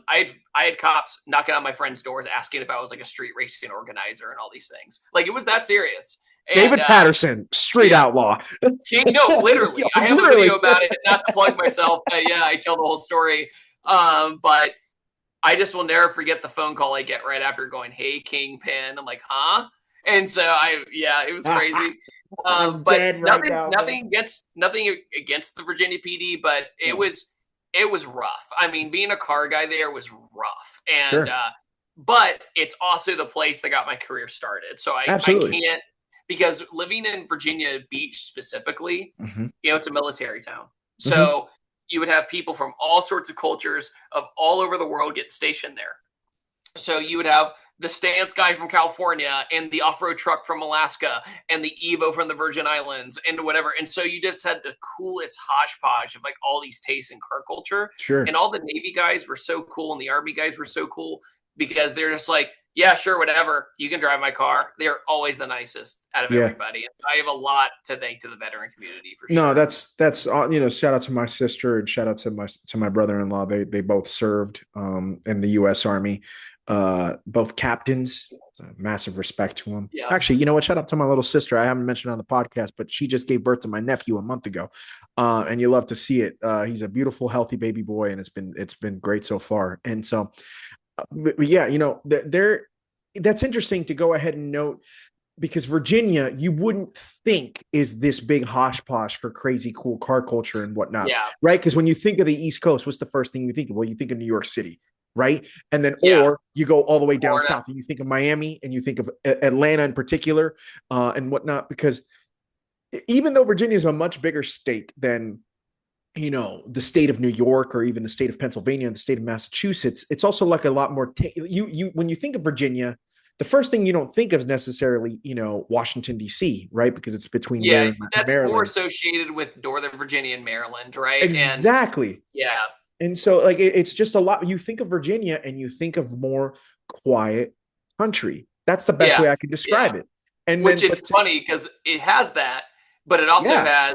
I had cops knocking on my friends' doors asking if I was like a street racing organizer and all these things. Like, it was that serious. And, David Patterson, street outlaw. Literally. I have a video about it, not to plug myself. I tell the whole story. But I just will never forget the phone call I get right after going, "Hey, Kingpin." I'm like, "Huh?" And so it was crazy. I'm But dead right now, man. nothing against the Virginia PD, but No. it was rough. I mean, being a car guy there was rough, and Sure. but it's also the place that got my career started. So I Absolutely. can't, because living in Virginia Beach specifically, Hmm. it's a military town. Hmm. So you would have people from all sorts of cultures of all over the world get stationed there. So you would have the stance guy from California and the off-road truck from Alaska and the Evo from the Virgin Islands and whatever. And so you just had the coolest hodgepodge of like all these tastes in car culture. Sure. And all the Navy guys were so cool and the Army guys were so cool because they're just like, yeah, sure, whatever. You can drive my car. They're always the nicest out of Yeah. everybody. And I have a lot to thank to the veteran community for No, sure. that's shout out to my sister and shout out to my brother-in-law. They both served in the US Army. Both captains. Massive respect to them. Yeah. Actually, you know what? Shout out to my little sister. I haven't mentioned on the podcast, but she just gave birth to my nephew a month ago. And you love to see it. He's a beautiful, healthy baby boy, and it's been great so far. And so but yeah, there that's interesting to go ahead and note because Virginia, you wouldn't think is this big hosh-posh for crazy cool car culture and whatnot, Yeah. right? Because when you think of the East Coast, what's the first thing you think of? Well, you think of New York City, right? And then, Yeah. or you go all the way down Florida. south and you think of Miami and you think of Atlanta in particular and whatnot. Because even though Virginia is a much bigger state than the state of New York or even the state of Pennsylvania and the state of Massachusetts, it's also like a lot more you when you think of Virginia, the first thing you don't think of is necessarily Washington D.C., right? Because it's between there Yeah, and that's more Maryland. associated with Northern Virginia and Maryland, right? And Exactly. yeah, And so like it's just a lot. You think of Virginia and you think of more quiet country. That's the best yeah, way I can yeah. describe it. And Which then it's funny because it has that, but it also yeah. has,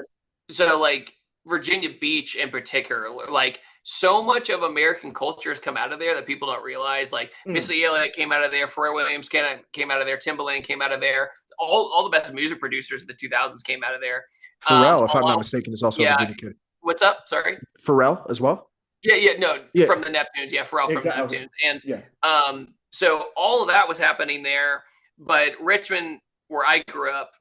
so like Virginia Beach in particular, like so much of American culture has come out of there that people don't realize. Like Mm. Missy Elliott came out of there, Pharrell Williams came out of there, Timbaland came out of there. All the best music producers of the 2000s came out of there. Pharrell, if I'm not Along, mistaken, is also a yeah. Virginia kid. What's up? Sorry. Pharrell as well. Yeah, no, Yeah. from the Neptunes. Yeah, Pharrell from the Exactly. Okay. Neptunes. And Yeah. so all of that was happening there. But Richmond, where I grew up,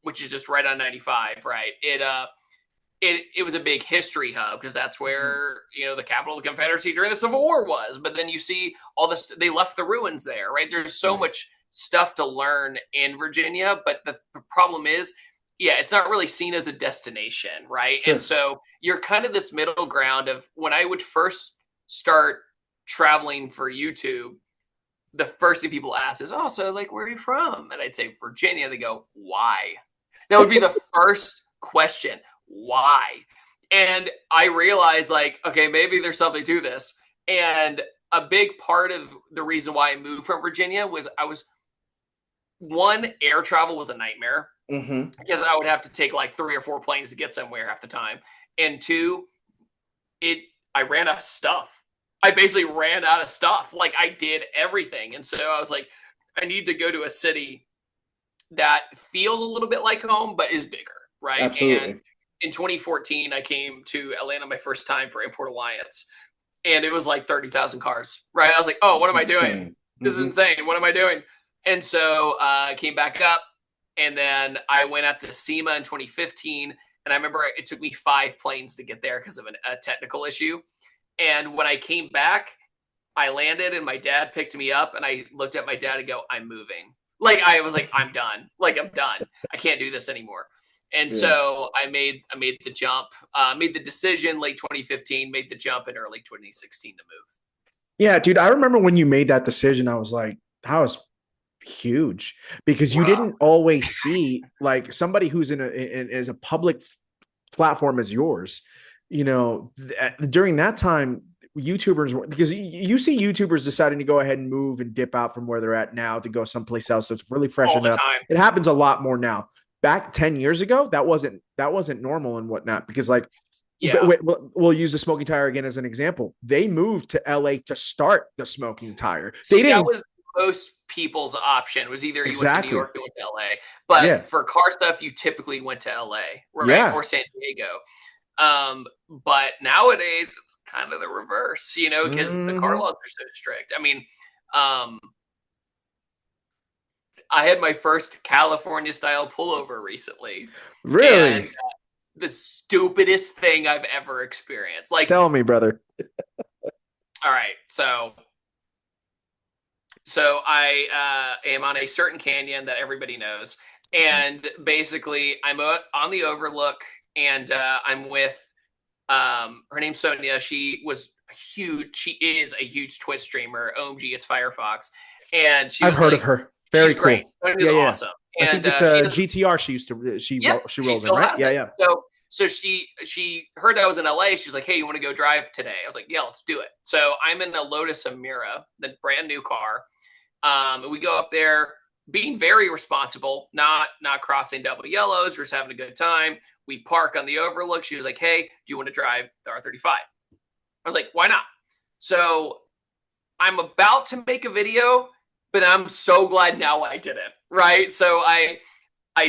which is just right on 95, right? It was a big history hub because that's Mhm. where the capital of the Confederacy during the Civil War was. But then you see all this; they left the ruins there, right? There's so Right. much stuff to learn in Virginia, but the problem is, yeah, it's not really seen as a destination, right? And Sure. so you're kind of this middle ground of when I would first start traveling for YouTube, the first thing people ask is, "Oh, so like, where are you from?" And I'd say Virginia. They go, "Why?" That would be the first question. Why? And I realized, like, okay, maybe there's something to this. And a big part of the reason why I moved from Virginia was air travel was a nightmare Mm-hmm. because I would have to take like 3 or 4 planes to get somewhere half the time. And two, it I ran out of stuff. I basically ran out of stuff. Like I did everything. And so I was like, I need to go to a city that feels a little bit like home, but is bigger, right? And Absolutely. in 2014, I came to Atlanta my first time for Import Alliance, and it was like 30,000 cars, right? I was like, oh, what It's am I doing? insane. This is Mm-hmm. insane. What am I doing? And so I came back up, and then I went up to SEMA in 2015. And I remember it took me 5 planes to get there because of a technical issue. And when I came back, I landed and my dad picked me up and I looked at my dad and go, I'm moving. Like I was like, I'm done. Like I'm done. I can't do this anymore. And Yeah. so I made the jump, made the decision late 2015, made the jump in early 2016 to move. Yeah, dude. I remember when you made that decision, I was like, that was huge because you Wow. didn't always see like somebody who's is a public platform as yours. During that time, YouTubers because you see YouTubers deciding to go ahead and move and dip out from where they're at now to go someplace else that's really All freshened the up. time. It happens a lot more now. Back 10 years ago, that wasn't normal and whatnot because like Yeah. we'll use the smoking tire again as an example. They moved to LA to start the smoking tire. They See, that didn't was most people's option was either you went to New exactly. York or you went to LA. But Yeah. for car stuff, you typically went to LA, right? Yeah. Or San Diego. But nowadays it's kind of the reverse, you know, because the car Hmm. laws are so strict. I mean, um, I had my first California style pullover recently, and Really? the stupidest thing I've ever experienced. Like, Tell me, brother. all right, so I am on a certain canyon that everybody knows, and basically I'm on the overlook, and I'm with her name's Sonia. She was huge. She is a huge Twitch streamer. OMG, it's Firefox, and she I've was heard of like, her. Very she's great. cool. Sonia's Yeah, yeah. awesome, I think and it's she a does. GTR. She used to Yep, she she rolls in, still right? has Yeah, it. yeah. So she heard I was in LA. She's like, "Hey, you want to go drive today?" I was like, "Yeah, let's do it." So I'm in a Lotus Emira, the brand new car. And we go up there, being very responsible, not crossing double yellows. We're just having a good time. We park on the overlook. She was like, "Hey, do you want to drive the R35?" I was like, "Why not?" So I'm about to make a video, but I'm so glad now I didn't. Right? So I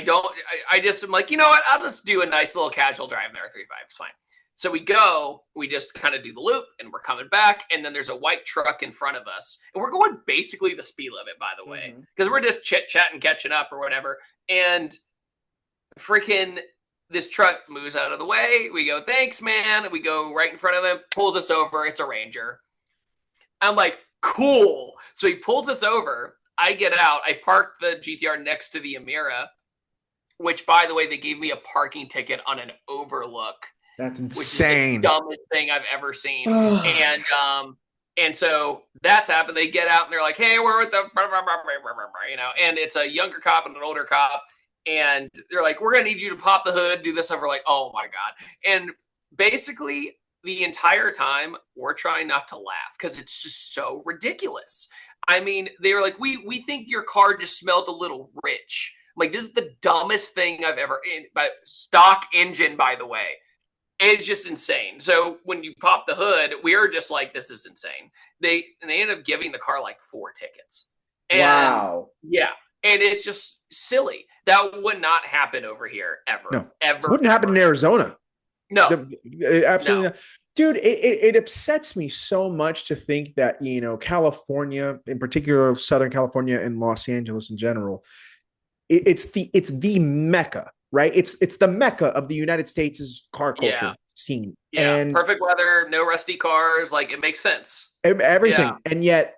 don't. I just am like, you know what? I'll just do a nice little casual drive in the R35. It's fine. So we go, we just kind of do the loop, and we're coming back, and then there's a white truck in front of us, and we're going basically the speed limit, by the way, Hmm. because we're just chit chatting, catching up, or whatever. And freaking this truck moves out of the way. We go, thanks, man. And we go right in front of him, pulls us over. It's a Ranger. I'm like, cool. So he pulls us over. I get out. I park the GTR next to the Amira, which, by the way, they gave me a parking ticket on an overlook, That's which is the insane. dumbest thing I've ever seen. And so that's happened. They get out and they're like, "Hey, we're with the," you know, and it's a younger cop and an older cop, and they're like, "We're gonna need you to pop the hood, do this." And we're like, "Oh my god!" And basically, the entire time we're trying not to laugh because it's just so ridiculous. I mean, they were like, "We think your car just smelled a little rich." Like, this is the dumbest thing I've ever in. But stock engine, by the way, it's just insane. So when you pop the hood, we are just like, this is insane. They end up giving the car like 4 tickets, and Wow. yeah, and it's just silly. That would not happen over here ever, No, ever, wouldn't happen ever, in ever. Arizona. No, Absolutely no, not. Dude, it upsets me so much to think that, California, in particular, Southern California and Los Angeles in general, it's the mecca, right? It's the mecca of the United States' car yeah, culture scene, yeah. and Perfect weather, no rusty cars. Like, it makes sense. Yeah, everything. And yet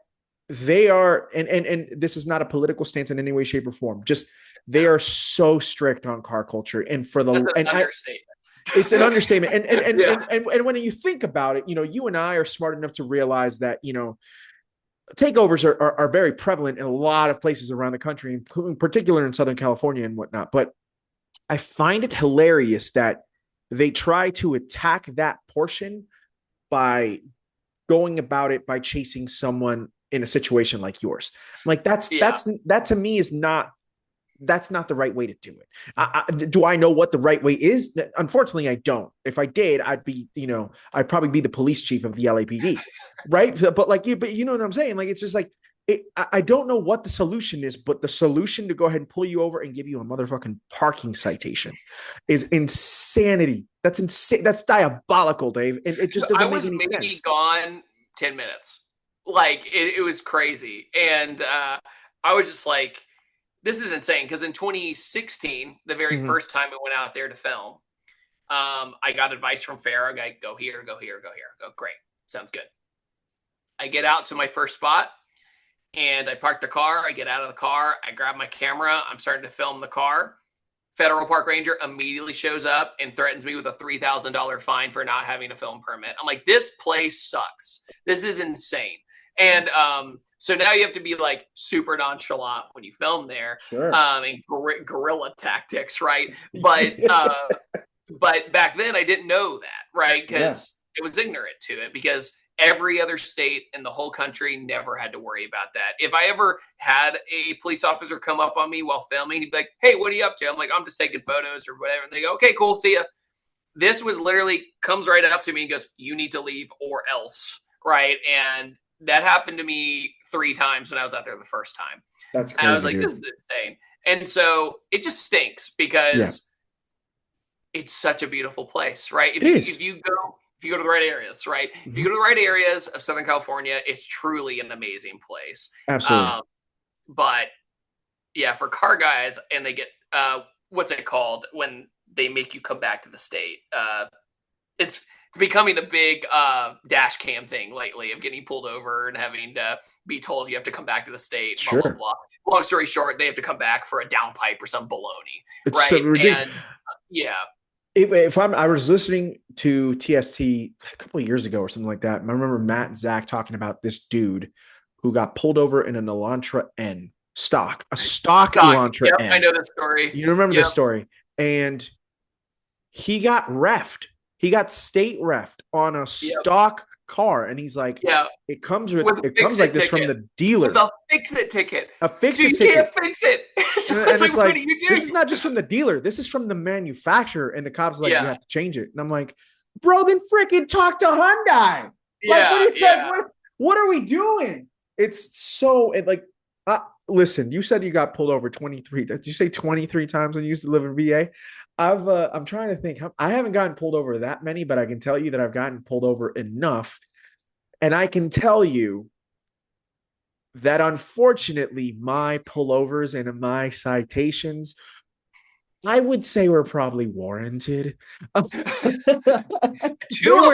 they are, and this is not a political stance in any way, shape, or form. Just no, they are so strict on car culture, and for that's the an and I understatement. it's an understatement. And Yeah, and and and when you think about it, you and I are smart enough to realize that takeovers are very prevalent in a lot of places around the country, in particular in Southern California and whatnot. But I find it hilarious that they try to attack that portion by going about it by chasing someone in a situation like yours. Like yeah. that to me is not that's not the right way to do it. Do I know what the right way is? Unfortunately, I don't. If I did, I'd probably be the police chief of the LAPD, right? But you know what I'm saying? Like, it's just like, I don't know what the solution is, but the solution to go ahead and pull you over and give you a motherfucking parking citation is insanity. That's insane. That's diabolical, Dave. And it just I doesn't make was any maybe sense. gone 10 minutes. Like, it was crazy. And I was just like, this is insane. Because in 2016, the very Mm-hmm. first time I went out there to film, I got advice from Farah. Like, go here, go here, go here. Go, great. Sounds good. I get out to my first spot and I park the car. I get out of the car. I grab my camera. I'm starting to film the car. Federal park ranger immediately shows up and threatens me with a $3,000 fine for not having a film permit. I'm like, this place sucks. This is insane. And Yes. so now you have to be like super nonchalant when you film there, Sure. and guerrilla tactics, right? But back then I didn't know that, right? Yeah. Because it was ignorant to it, because every other state in the whole country never had to worry about that. If I ever had a police officer come up on me while filming, he'd be like, "Hey, what are you up to?" I'm like, "I'm just taking photos," or whatever. And they go, "Okay, cool, see ya." This was literally comes right up to me and goes, "You need to leave or else," right? And that happened to me 3 times when I was out there the first time. That's And I was crazy, like, "This dude. is insane." And so it just stinks Yeah, because it's such a beautiful place, right? it is. If you go if you go to the right areas, right? If you go to the right areas of Southern California, it's truly an amazing place. Absolutely. But yeah, for car guys, and they get what's it called when they make you come back to the state? It's becoming a big dash cam thing lately of getting pulled over and having to be told you have to come back to the state. Blah blah Sure. blah. Long story short, they have to come back for a downpipe or some baloney, It's so right? ridiculous. And yeah, I was listening to TST a couple of years ago or something like that. I remember Matt and Zach talking about this dude who got pulled over in an Elantra N a stock Elantra Yep, I N. know the story. You remember Yep. this story? And he got refed. He got state refed on a stock car, and he's like, yeah, it comes like this from the dealer. With a fix-it ticket. A fix-it ticket. You can't fix it. So and it's like, what are you doing? This is not just from the dealer. This is from the manufacturer. And the cop's like, you have to change it. And I'm like, bro, then freaking talk to Hyundai. What are we doing? It's so listen, you said you got pulled over 23. Did you say 23 times when you used to live in VA? I'm trying to think. I haven't gotten pulled over that many, but I can tell you that I've gotten pulled over enough. And I can tell you that unfortunately my pullovers and my citations, I would say, were probably warranted. Two of them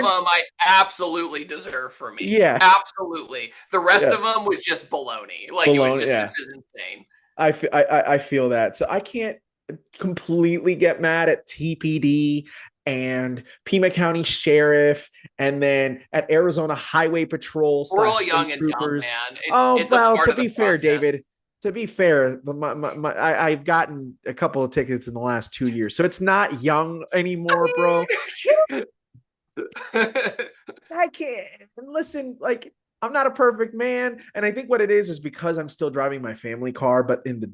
I absolutely deserve for me. Yeah. Absolutely. The rest of them was just baloney. Like, it was just, this is insane. I feel that. So I can't completely get mad at TPD and Pima County Sheriff, and then at Arizona Highway Patrol. We're all young and dumb, man. To be fair, David, to be fair, I've gotten a couple of tickets in the last 2 years, so it's not young anymore, bro. I can't listen. Like, I'm not a perfect man, and I think what it is because I'm still driving my family car, but in the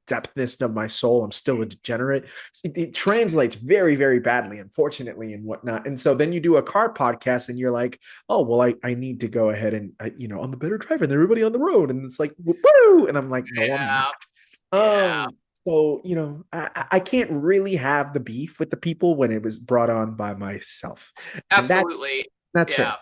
depthness of my soul, I'm still a degenerate. It translates very, very badly, unfortunately, and whatnot. And so then you do a car podcast and you're like, oh, well, I need to go ahead and, I'm a better driver than everybody on the road. And it's like, woo! And I'm like, no, I'm not. So, I can't really have the beef with the people when it was brought on by myself. Absolutely. That's fair.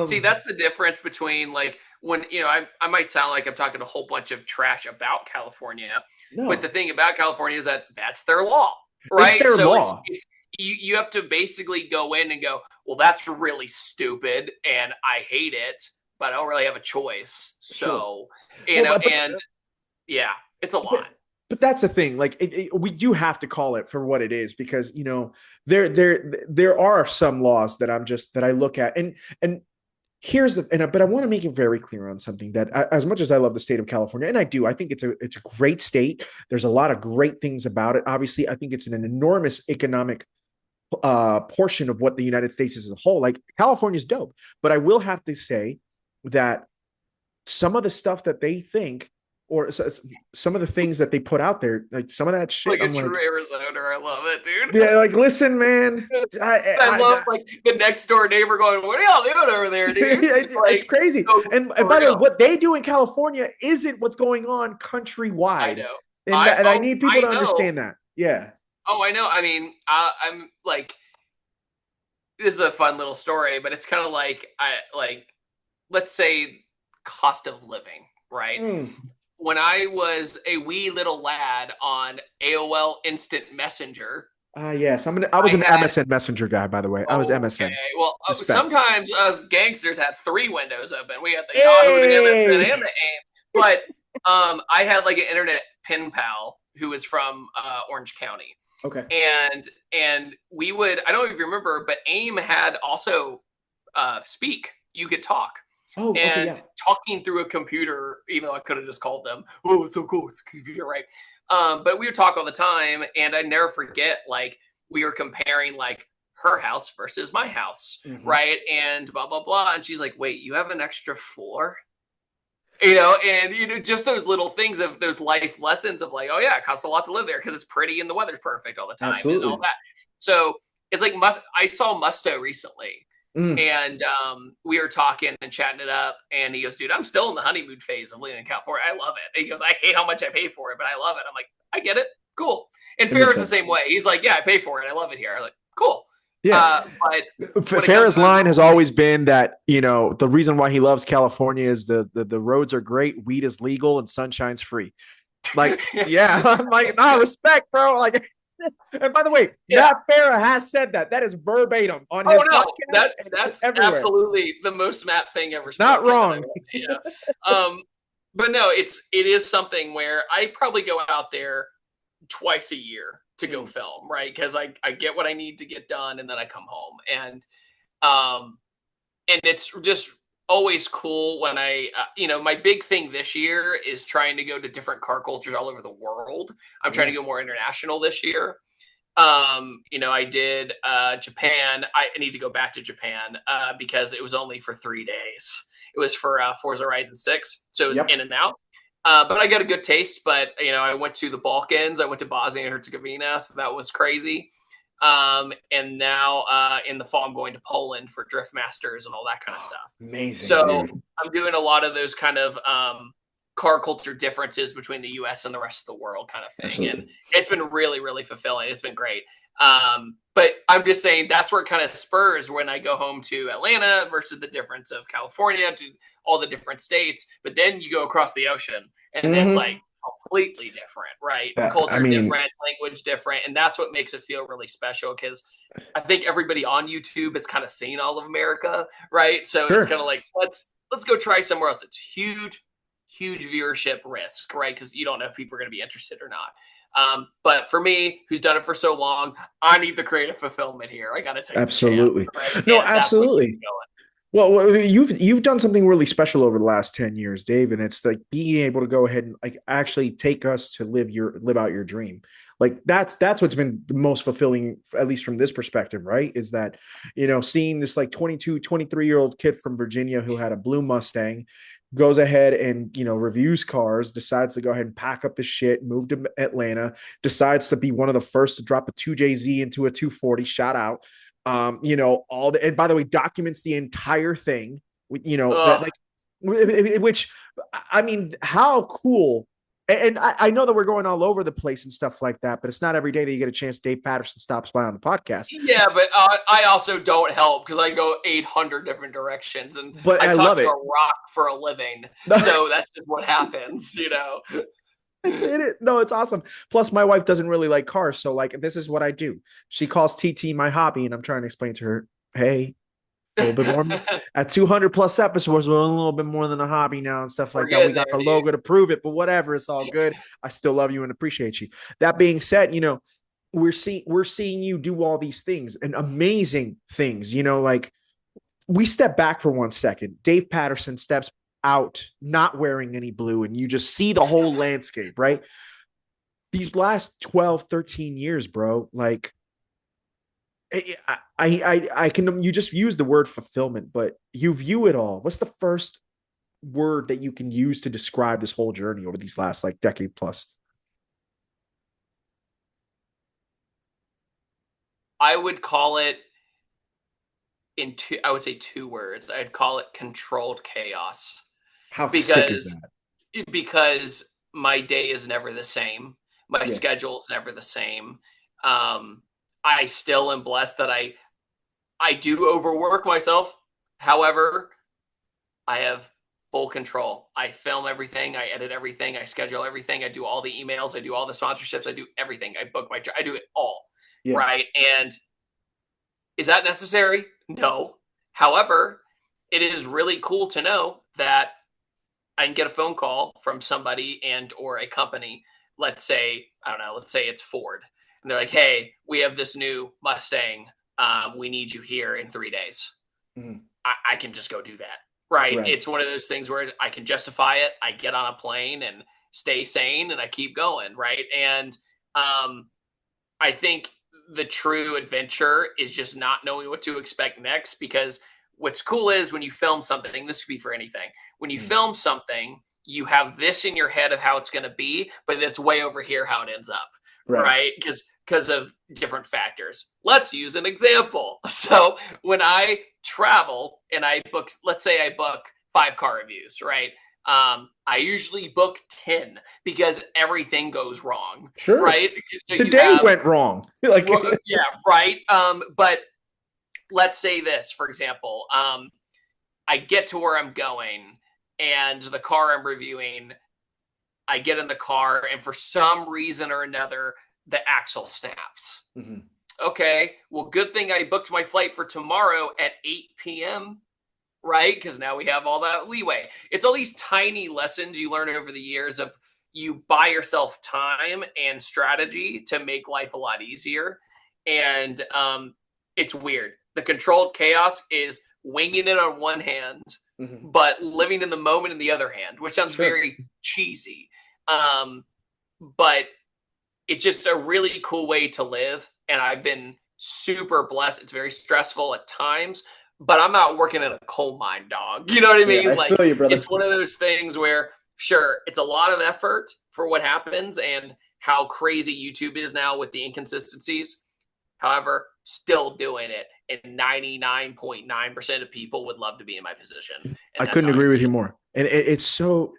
See, that's the difference between, like, when, I might sound like I'm talking a whole bunch of trash about California, but the thing about California is that's their law, right? It's their law. You have to basically go in and go, well, that's really stupid and I hate it, but I don't really have a choice. So, it's a lot. But that's the thing. Like, we do have to call it for what it is, because there are some laws that I look at, and but I want to make it very clear on something, that as much as I love the state of California, and I think it's a great state. There's a lot of great things about it. Obviously, I think it's an enormous economic portion of what the United States is as a whole. Like, California's dope, but I will have to say that some of the stuff that they think, or some of the things that they put out there, like some of that shit. Like, true Arizona, I love it, dude. Yeah, like, listen, man. I love like the next door neighbor going, "What are y'all doing over there, dude?" It's crazy. And by the way, what they do in California isn't what's going on countrywide. I know, and I need people to understand that. Yeah. Oh, I know. I mean, I'm like, this is a fun little story, but it's kind of like, let's say, cost of living, right? When I was a wee little lad on AOL Instant Messenger. Yes, I was an MSN Messenger guy, by the way. I was MSN. Okay, well, sometimes us gangsters had 3 windows open. We had the Yahoo, the MSN, and the AIM. But I had like an internet pen pal who was from Orange County. Okay. And we would, I don't know if you remember, but AIM had also speak. You could talk. Oh, talking through a computer, even though I could have just called them. Oh, it's so cool. It's a computer, right? But we would talk all the time, and I never forget, like, we were comparing, like, her house versus my house, right? And blah, blah, blah. And she's like, wait, you have an extra floor? And, just those little things of those life lessons of, like, oh, yeah, it costs a lot to live there because it's pretty and the weather's perfect all the time. Absolutely. And all that. So it's like, I saw Musto recently. And we were talking and chatting it up, and he goes, dude, I'm still in the honeymoon phase of living in California. I love it. And he goes, I hate how much I pay for it, but I love it. I'm like, I get it. Cool. And Farrah's the same way. He's like, yeah, I pay for it. I love it here. I'm like, cool. Yeah. But when it comes Farrah's to line has always been that, the reason why he loves California is the roads are great, weed is legal, and sunshine's free. Like, yeah, I'm like, nah, respect, bro. Like, and by the way, yeah. Matt Farah has said that. That is verbatim on his Oh no, podcast. It's that's everywhere. absolutely the most Matt thing ever Not spoken. wrong. Yeah. But no, it is something where I probably go out there twice a year to go film, right? Because I get what I need to get done and then I come home. Um and it's just always cool when my big thing this year is trying to go to different car cultures all over the world. I'm trying to go more international this year. I did Japan. I need to go back to Japan because it was only for 3 days. It was for Forza Horizon 6, so it was in and out. But I got a good taste. But I went to the Balkans. I went to Bosnia and Herzegovina, so that was crazy. And now in the fall, I'm going to Poland for Drift Masters and all that kind of stuff. Amazing. So dude. I'm doing a lot of those kind of car culture differences between the US and the rest of the world kind of thing. Absolutely. And it's been really, really fulfilling. It's been great. But I'm just saying that's where it kind of spurs when I go home to Atlanta versus the difference of California to all the different states. But then you go across the ocean and it's like completely different, right? Culture different, language different. And that's what makes it feel really special because I think everybody on YouTube has kind of seen all of America, right? So it's kind of like, let's go try somewhere else. It's huge viewership risk, right? Because you don't know if people are going to be interested or not. But for me, who's done it for so long, I need the creative fulfillment here. I got to take absolutely. Chance, right? No, absolutely. Well, you've done something really special over the last 10 years, Dave, and it's like being able to go ahead and like actually take us to live out your dream. Like that's what's been the most fulfilling, at least from this perspective, right? Is that, seeing this like 22, 23-year-old kid from Virginia who had a blue Mustang goes ahead and, reviews cars, decides to go ahead and pack up his shit, move to Atlanta, decides to be one of the first to drop a 2JZ into a 240, shout out. And by the way, documents the entire thing, that like, which, I mean, how cool. And I know that we're going all over the place and stuff like that, but it's not every day that you get a chance. Dave Patterson stops by on the podcast. Yeah, but I also don't help because I go 800 different directions, and I talk to a rock for a living. So that's just what happens, No, it's awesome. Plus, my wife doesn't really like cars, so like this is what I do. She calls TT my hobby, and I'm trying to explain to her, hey, a little bit more at 200 plus episodes, we're a little bit more than a hobby now and stuff like that. We got the logo to prove it, but whatever, it's all good. I still love you and appreciate you. That being said, we're seeing you do all these things and amazing things. Like we step back for 1 second. Dave Patterson steps out, not wearing any blue, and you just see the whole landscape, right? These last 12, 13 years, bro, like I can, you just use the word fulfillment, but you view it all. What's the first word that you can use to describe this whole journey over these last like decade plus? I would call it I would say 2 words. I'd call it controlled chaos. How sick is that? Because my day is never the same. My schedule is never the same. I still am blessed that I do overwork myself. However, I have full control. I film everything. I edit everything. I schedule everything. I do all the emails. I do all the sponsorships. I do everything. I book I do it all. Yeah. Right. And is that necessary? No. However, it is really cool to know that I can get a phone call from somebody or a company. Let's say it's Ford. And they're like, hey, we have this new Mustang. We need you here in 3 days. Mm-hmm. I can just go do that. Right? It's one of those things where I can justify it. I get on a plane and stay sane and I keep going. Right. And I think the true adventure is just not knowing what to expect next, because what's cool is when you film something, this could be for anything. When you film something, you have this in your head of how it's going to be, but it's way over here how it ends up. Right? Because of different factors. Let's use an example. So when I travel and let's say I book 5 car reviews, right? I usually book 10 because everything goes wrong. Sure. Right? So today went wrong. Yeah, right. But let's say this, for example, I get to where I'm going and the car I'm reviewing, I get in the car and for some reason or another, the axle snaps. Mm-hmm. Okay, well, good thing I booked my flight for tomorrow at 8 p.m., right? Because now we have all that leeway. It's all these tiny lessons you learn over the years of you buy yourself time and strategy to make life a lot easier. And it's weird. The controlled chaos is winging it on one hand, Mm-hmm. but living in the moment in the other hand, which sounds Sure. very cheesy. But it's just a really cool way to live. And I've been super blessed. It's very stressful at times, but I'm not working in a coal mine, dog. You know what I Yeah, mean? I Like, feel you, brother. it's one of those things where, sure, it's a lot of effort for what happens and how crazy YouTube is now with the inconsistencies. However, still doing it. And 99.9% of people would love to be in my position. I And that's couldn't how I agree with see you it. more. And it's so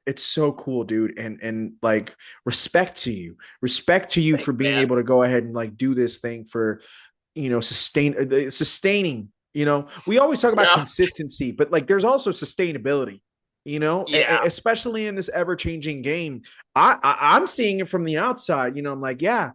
cool, dude. And like respect to you for Thanks, being man. able to go ahead and like do this thing for, sustaining. We always talk about Yeah. consistency, but like there's also sustainability. Yeah. Especially in this ever changing game. I'm seeing it from the outside. I'm like, yeah,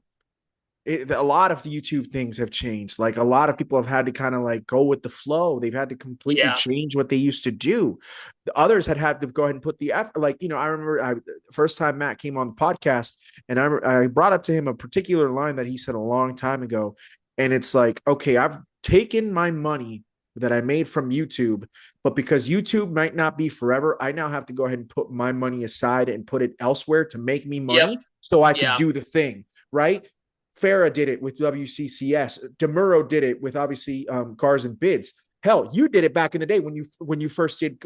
a lot of YouTube things have changed. Like a lot of people have had to kind of like go with the flow. They've had to completely Yeah. change what they used to do. The others had to go ahead and put the effort. Like, I remember first time Matt came on the podcast and I brought up to him a particular line that he said a long time ago. And it's like, okay, I've taken my money that I made from YouTube, but because YouTube might not be forever, I now have to go ahead and put my money aside and put it elsewhere to make me Yep. money so I could Yeah. do the thing. Right. Farah did it with WCCS. Demuro did it with obviously Cars and Bids. Hell, you did it back in the day when you first did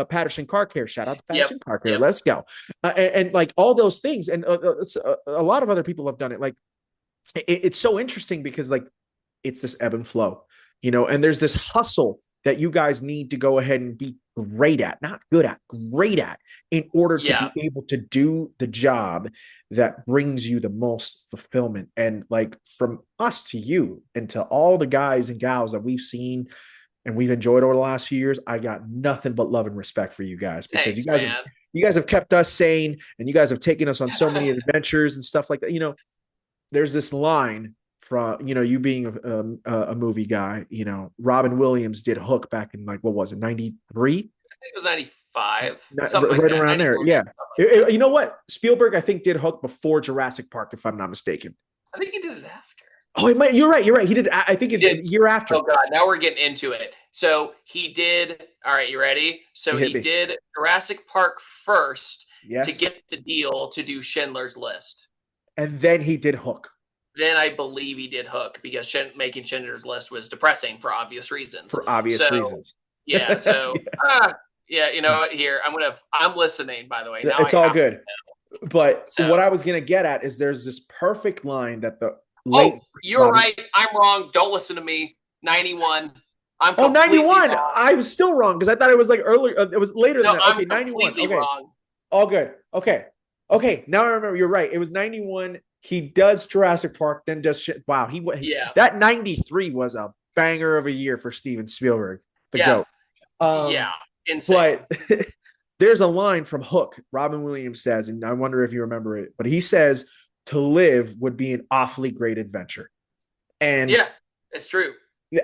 Patterson Car Care. Shout out to Yep. Patterson Car Care. Yep. Let's go. And like all those things, and a lot of other people have done it. Like it's so interesting because like it's this ebb and flow, and there's this hustle that you guys need to go ahead and be great at, not good at, great at, in order to Yeah. be able to do the job that brings you the most fulfillment. And like from us to you and to all the guys and gals that we've seen and we've enjoyed over the last few years, I got nothing but love and respect for you guys because Thanks, man. you guys have kept us sane and you guys have taken us on so many adventures and stuff like that. There's this line from you being a movie guy. Robin Williams did Hook back in like what was it, 93? I think it was 95, something like Right that. around there. 94, Yeah. like that. You know what? Spielberg, I think, did Hook before Jurassic Park, if I'm not mistaken. I think he did it after. Oh, it might. You're right. You're right. He did. I think He it's a did. year after. Oh God, now we're getting into it. So he did. All right, you ready? So You hit he me. did Jurassic Park first to Yes. get the deal to do Schindler's List. And then he did Hook Then I believe he did Hook because making Schindler's List was depressing for obvious reasons. for obvious So reasons. yeah, so Yeah. yeah, you know what? Here I'm listening. By the way, now I It's all have to good. know. But So what I was gonna get at is there's this perfect line that the late oh, you're Robin. right. I'm wrong. Don't listen to me. 91. I'm Oh, completely 91. wrong. I was still wrong because I thought it was like earlier. It was later than No, that. I'm Okay, 91. completely Okay. wrong. All good. Okay. Okay. Now I remember. You're right. It was 91. He does Jurassic Park, then does shit. Wow. Yeah. That 93 was a banger of a year for Steven Spielberg, the Yeah. GOAT. Yeah. Insane. But there's a line from Hook. Robin Williams says, and I wonder if you remember it, but he says, "To live would be an awfully great adventure." And Yeah, it's true.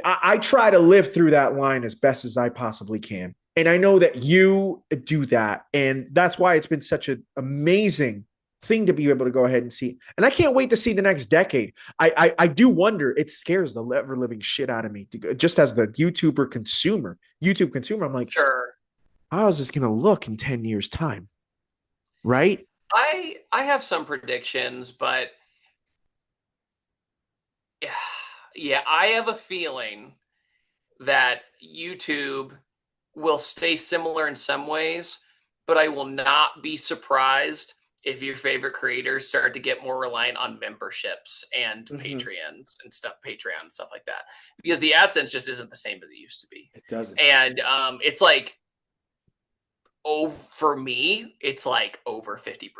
I try to live through that line as best as I possibly can. And I know that you do that. And that's why it's been such an amazing thing to be able to go ahead and see. And I can't wait to see the next decade. I do wonder, it scares the ever living shit out of me just as the YouTube consumer. I'm like, Sure. how is this going to look in 10 years' time? Right? I have some predictions, but yeah, I have a feeling that YouTube will stay similar in some ways, but I will not be surprised if your favorite creators start to get more reliant on memberships and Patreons and stuff, Patreon and stuff like that, because the AdSense just isn't the same as it used to be. It doesn't. And it's like, for me, it's like over 50%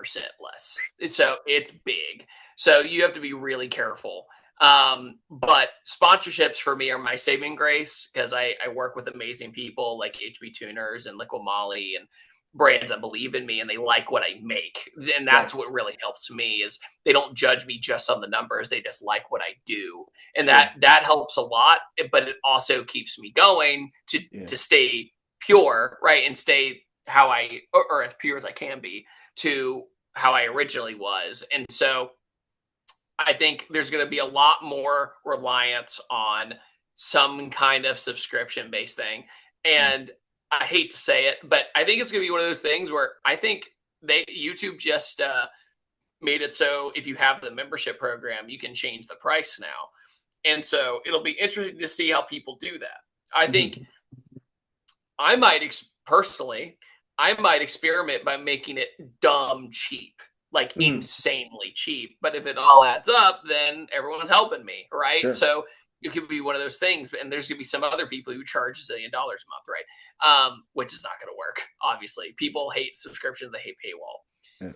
less. So it's big. So you have to be really careful. But sponsorships for me are my saving grace because I work with amazing people like HB Tuners and Liquid Molly and brands that believe in me and they like what I make. And that's what really helps me is they don't judge me just on the numbers. They just like what I do. And that helps a lot, but it also keeps me going to stay pure, right? And stay how or as pure as I can be to how I originally was. And so I think there's going to be a lot more reliance on some kind of subscription based thing. And I hate to say it, but I think it's going to be one of those things where I think YouTube just made it so if you have the membership program, you can change the price now. And so it'll be interesting to see how people do that. I think I might personally, I might experiment by making it dumb cheap, like insanely cheap. But if it all adds up, then everyone's helping me, right? Sure. So it could be one of those things. And there's going to be some other people who charge $1 zillion a month, right? Which is not going to work, obviously. People hate subscriptions. They hate paywall. Yeah.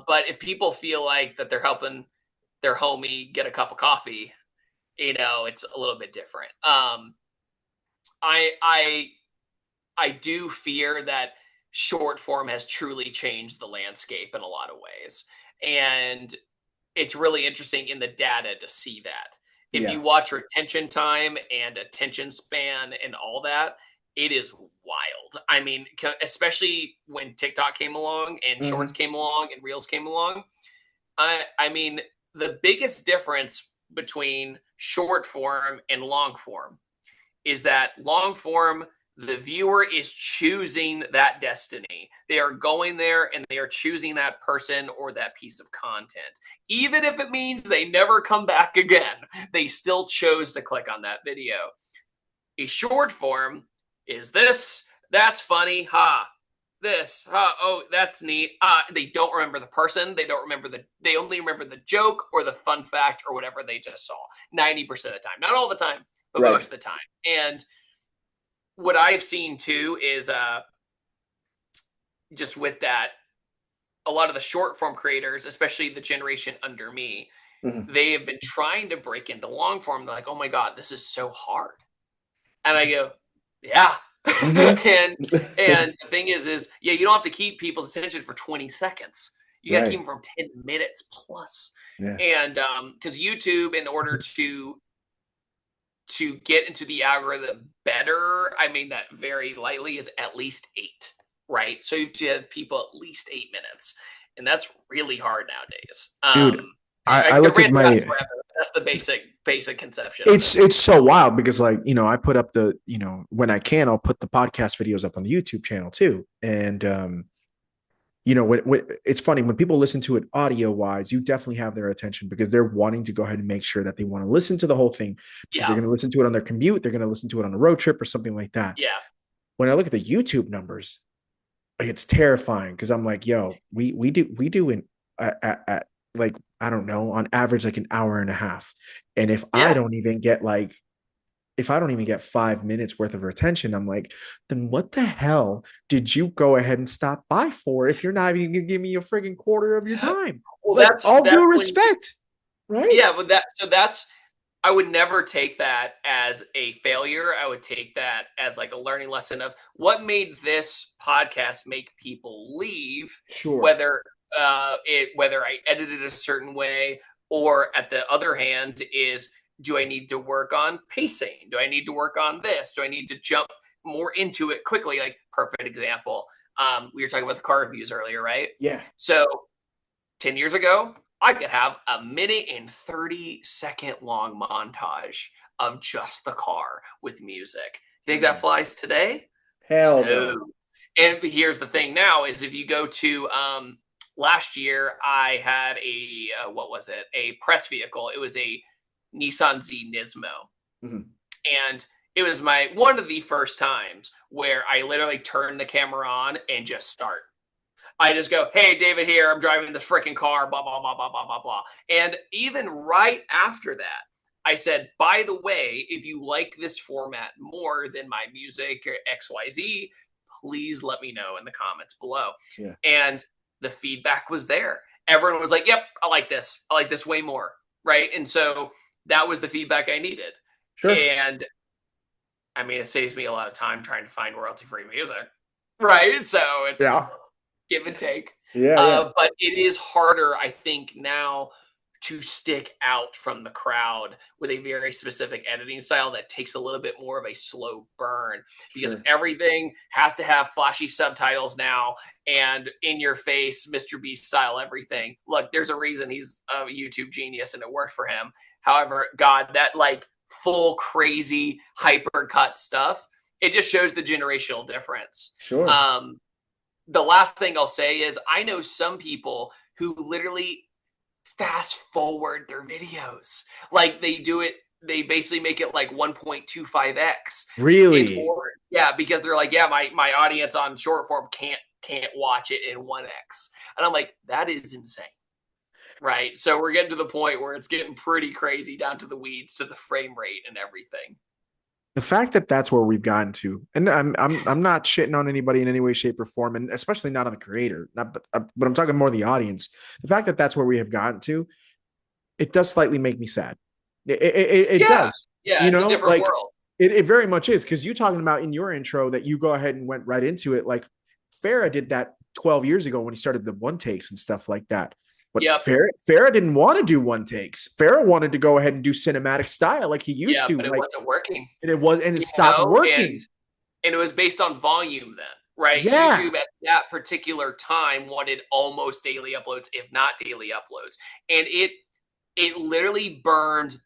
But if people feel like that they're helping their homie get a cup of coffee, it's a little bit different. I do fear that short form has truly changed the landscape in a lot of ways. And it's really interesting in the data to see that. If you watch retention time and attention span and all that, it is wild. I mean, especially when TikTok came along and shorts came along and reels came along. I mean, the biggest difference between short form and long form is that long form, the viewer is choosing that destiny. They are going there and they are choosing that person or that piece of content. Even if it means they never come back again, they still chose to click on that video. A short form is this, that's funny, this, oh, that's neat. They don't remember the person. They only remember the joke or the fun fact or whatever they just saw 90% of the time. Not all the time, but most of the time. And what I've seen too is just with that, a lot of the short form creators, especially the generation under me, they have been trying to break into long form. They're like, oh my God, this is so hard. And I go, yeah. and the thing is, you don't have to keep people's attention for 20 seconds. You got to keep them from 10 minutes plus. Yeah. And because YouTube, in order to get into the algorithm better, I mean that very lightly, is at least 8, right? So you have to have people at least 8 minutes. And that's really hard nowadays. Dude, I look at my... That's the basic conception. It's so wild because, like, I put up the, when I can, I'll put the podcast videos up on the YouTube channel too. And, it's funny when people listen to it audio wise, you definitely have their attention because they're wanting to go ahead and make sure that they want to listen to the whole thing because they're going to listen to it on their commute. They're going to listen to it on a road trip or something like that. Yeah. When I look at the YouTube numbers, like, it's terrifying because I'm like, yo, we do at like, I don't know, on average, like an hour and a half. And if I don't even get 5 minutes worth of retention, I'm like, then what the hell did you go ahead and stop by for if you're not even gonna give me a friggin' quarter of your time? Well, like, that's all due respect, right? Yeah, but I would never take that as a failure. I would take that as like a learning lesson of what made this podcast make people leave. Sure. Whether I edited it a certain way, or at the other hand is, do I need to work on pacing? Do I need to work on this? Do I need to jump more into it quickly? Like, perfect example. We were talking about the car reviews earlier, right? Yeah. So 10 years ago, I could have a 1:30 long montage of just the car with music. Think that flies today? Hell no. And here's the thing now is if you go to last year, I had a press vehicle. It was a Nissan Z Nismo. And it was one of the first times where I literally turned the camera on and just start. I just go, hey, David here. I'm driving this freaking car, blah, blah, blah, blah, blah, blah, blah. And even right after that, I said, by the way, if you like this format more than my music or XYZ, please let me know in the comments below. Yeah. And the feedback was there. Everyone was like, yep, I like this. I like this way more. Right. And so that was the feedback I needed. Sure. And I mean, it saves me a lot of time trying to find royalty free music, right? So it's Yeah. give and take. Yeah. Yeah. But it is harder, I think, now to stick out from the crowd with a very specific editing style that takes a little bit more of a slow burn because Sure. everything has to have flashy subtitles now and in your face Mr. Beast style everything. Look, there's a reason he's a YouTube genius and it worked for him. However, God, that like full crazy hyper cut stuff, it just shows the generational difference. Sure. The last thing I'll say is I know some people who literally fast forward their videos. Like they do it, they basically make it like 1.25x in Really? order. Yeah, because they're like, yeah, my audience on short form can't watch it in 1x. And I'm like, that is insane. Right. So we're getting to the point where it's getting pretty crazy down to the weeds, to the frame rate and everything. The fact that that's where we've gotten to, and I'm not shitting on anybody in any way, shape, or form, and especially not on the creator. But I'm talking more the audience. The fact that that's where we have gotten to, it does slightly make me sad. It Yeah. does. Yeah, You it's a know, different like world. it very much is, because you talking about in your intro that you go ahead and went right into it. Like Farrah did that 12 years ago when he started the one takes and stuff like that. But Yep. Farrah didn't want to do one takes. Farrah wanted to go ahead and do cinematic style like he used Yeah, to. but it Like, wasn't working. and it was, and it You stopped know, working. and it was based on volume then, right? Yeah. YouTube at that particular time wanted almost daily uploads, if not daily uploads. And it literally burned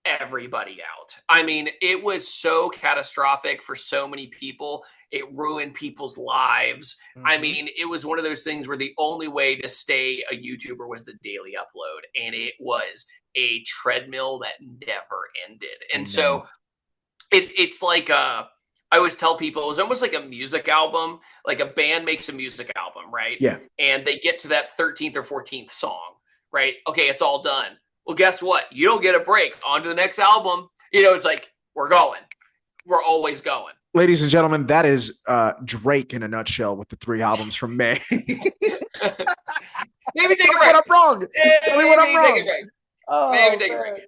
everybody out. I mean, it was so catastrophic for so many people. It ruined people's lives. I mean, it was one of those things where the only way to stay a YouTuber was the daily upload. And it was a treadmill that never ended. And Amen. so it's like I always tell people it was almost like a music album. Like a band makes a music album, right? Yeah. And they get to that 13th or 14th song, right? Okay, it's all done. Well, guess what? You don't get a break. On to the next album. You know, it's like we're going. We're always going. Ladies and gentlemen, that is Drake in a nutshell with the 3 albums from May. Maybe take a Tell me break. what I'm wrong. Tell me what I'm Maybe take a wrong. break. Oh, Maybe take a man. break.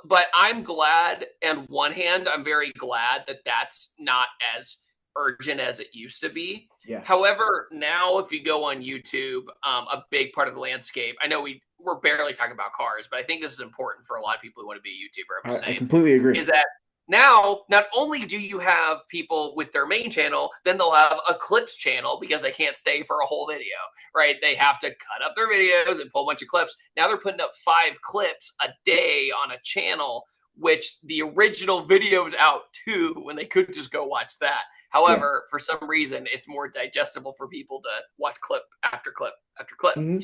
But I'm glad, on one hand, I'm very glad that that's not as urgent as it used to be. Yeah. However, now if you go on YouTube, a big part of the landscape, I know we're barely talking about cars, but I think this is important for a lot of people who want to be a YouTuber. I'm just I saying, completely agree. is that now not only do you have people with their main channel, then they'll have a clips channel because they can't stay for a whole video, right? They have to cut up their videos and pull a bunch of clips. Now they're putting up 5 clips a day on a channel, which the original video's out too, when they could just go watch that. However, for some reason, it's more digestible for people to watch clip after clip after clip. Or and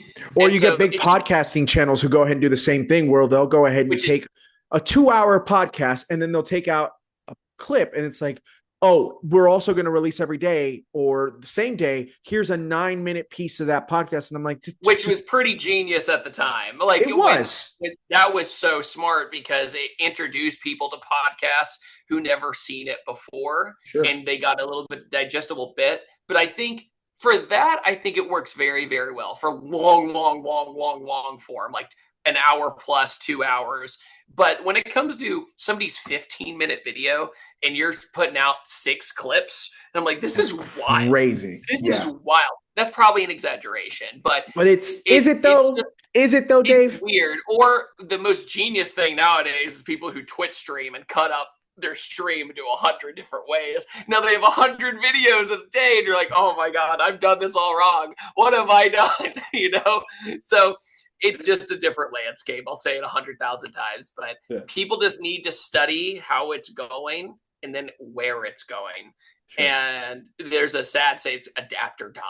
you get big podcasting channels who go ahead and do the same thing, where they'll go ahead and take a 2-hour podcast and then they'll take out a clip and it's like, oh, we're also going to release every day or the same day. Here's a 9-minute piece of that podcast. And I'm like, which was pretty genius at the time. Like it was. That was so smart because it introduced people to podcasts who never seen it before. Sure. And they got a little bit digestible bit. But I think for that, I think it works very, very well for long form, like an hour plus 2 hours. But when it comes to somebody's 15-minute video and you're putting out 6 clips, and I'm like, this is wild. Crazy. This is wild. That's probably an exaggeration, but is it though? Is it though, Dave? It's weird. Or the most genius thing nowadays is people who Twitch stream and cut up their stream into 100 different ways. Now they have 100 videos a day, and you're like, oh my God, I've done this all wrong. What have I done? You know? So it's just a different landscape. I'll say it 100,000 times, but people just need to study how it's going and then where it's going. Sure. And there's a sad say it's adapt or die,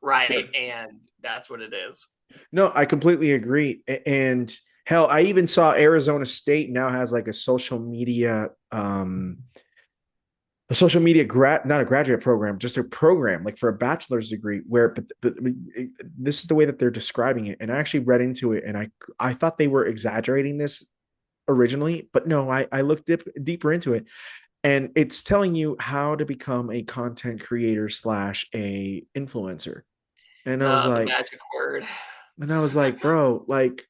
right? Sure. And that's what it is. No, I completely agree. And hell, I even saw Arizona State now has like a social media not a graduate program, just a program like for a bachelor's degree where but this is the way that they're describing it. And I actually read into it and I thought they were exaggerating this originally, but no, I looked deeper into it and it's telling you how to become a content creator / a influencer. And I was like, the magic word. And I was like, bro, like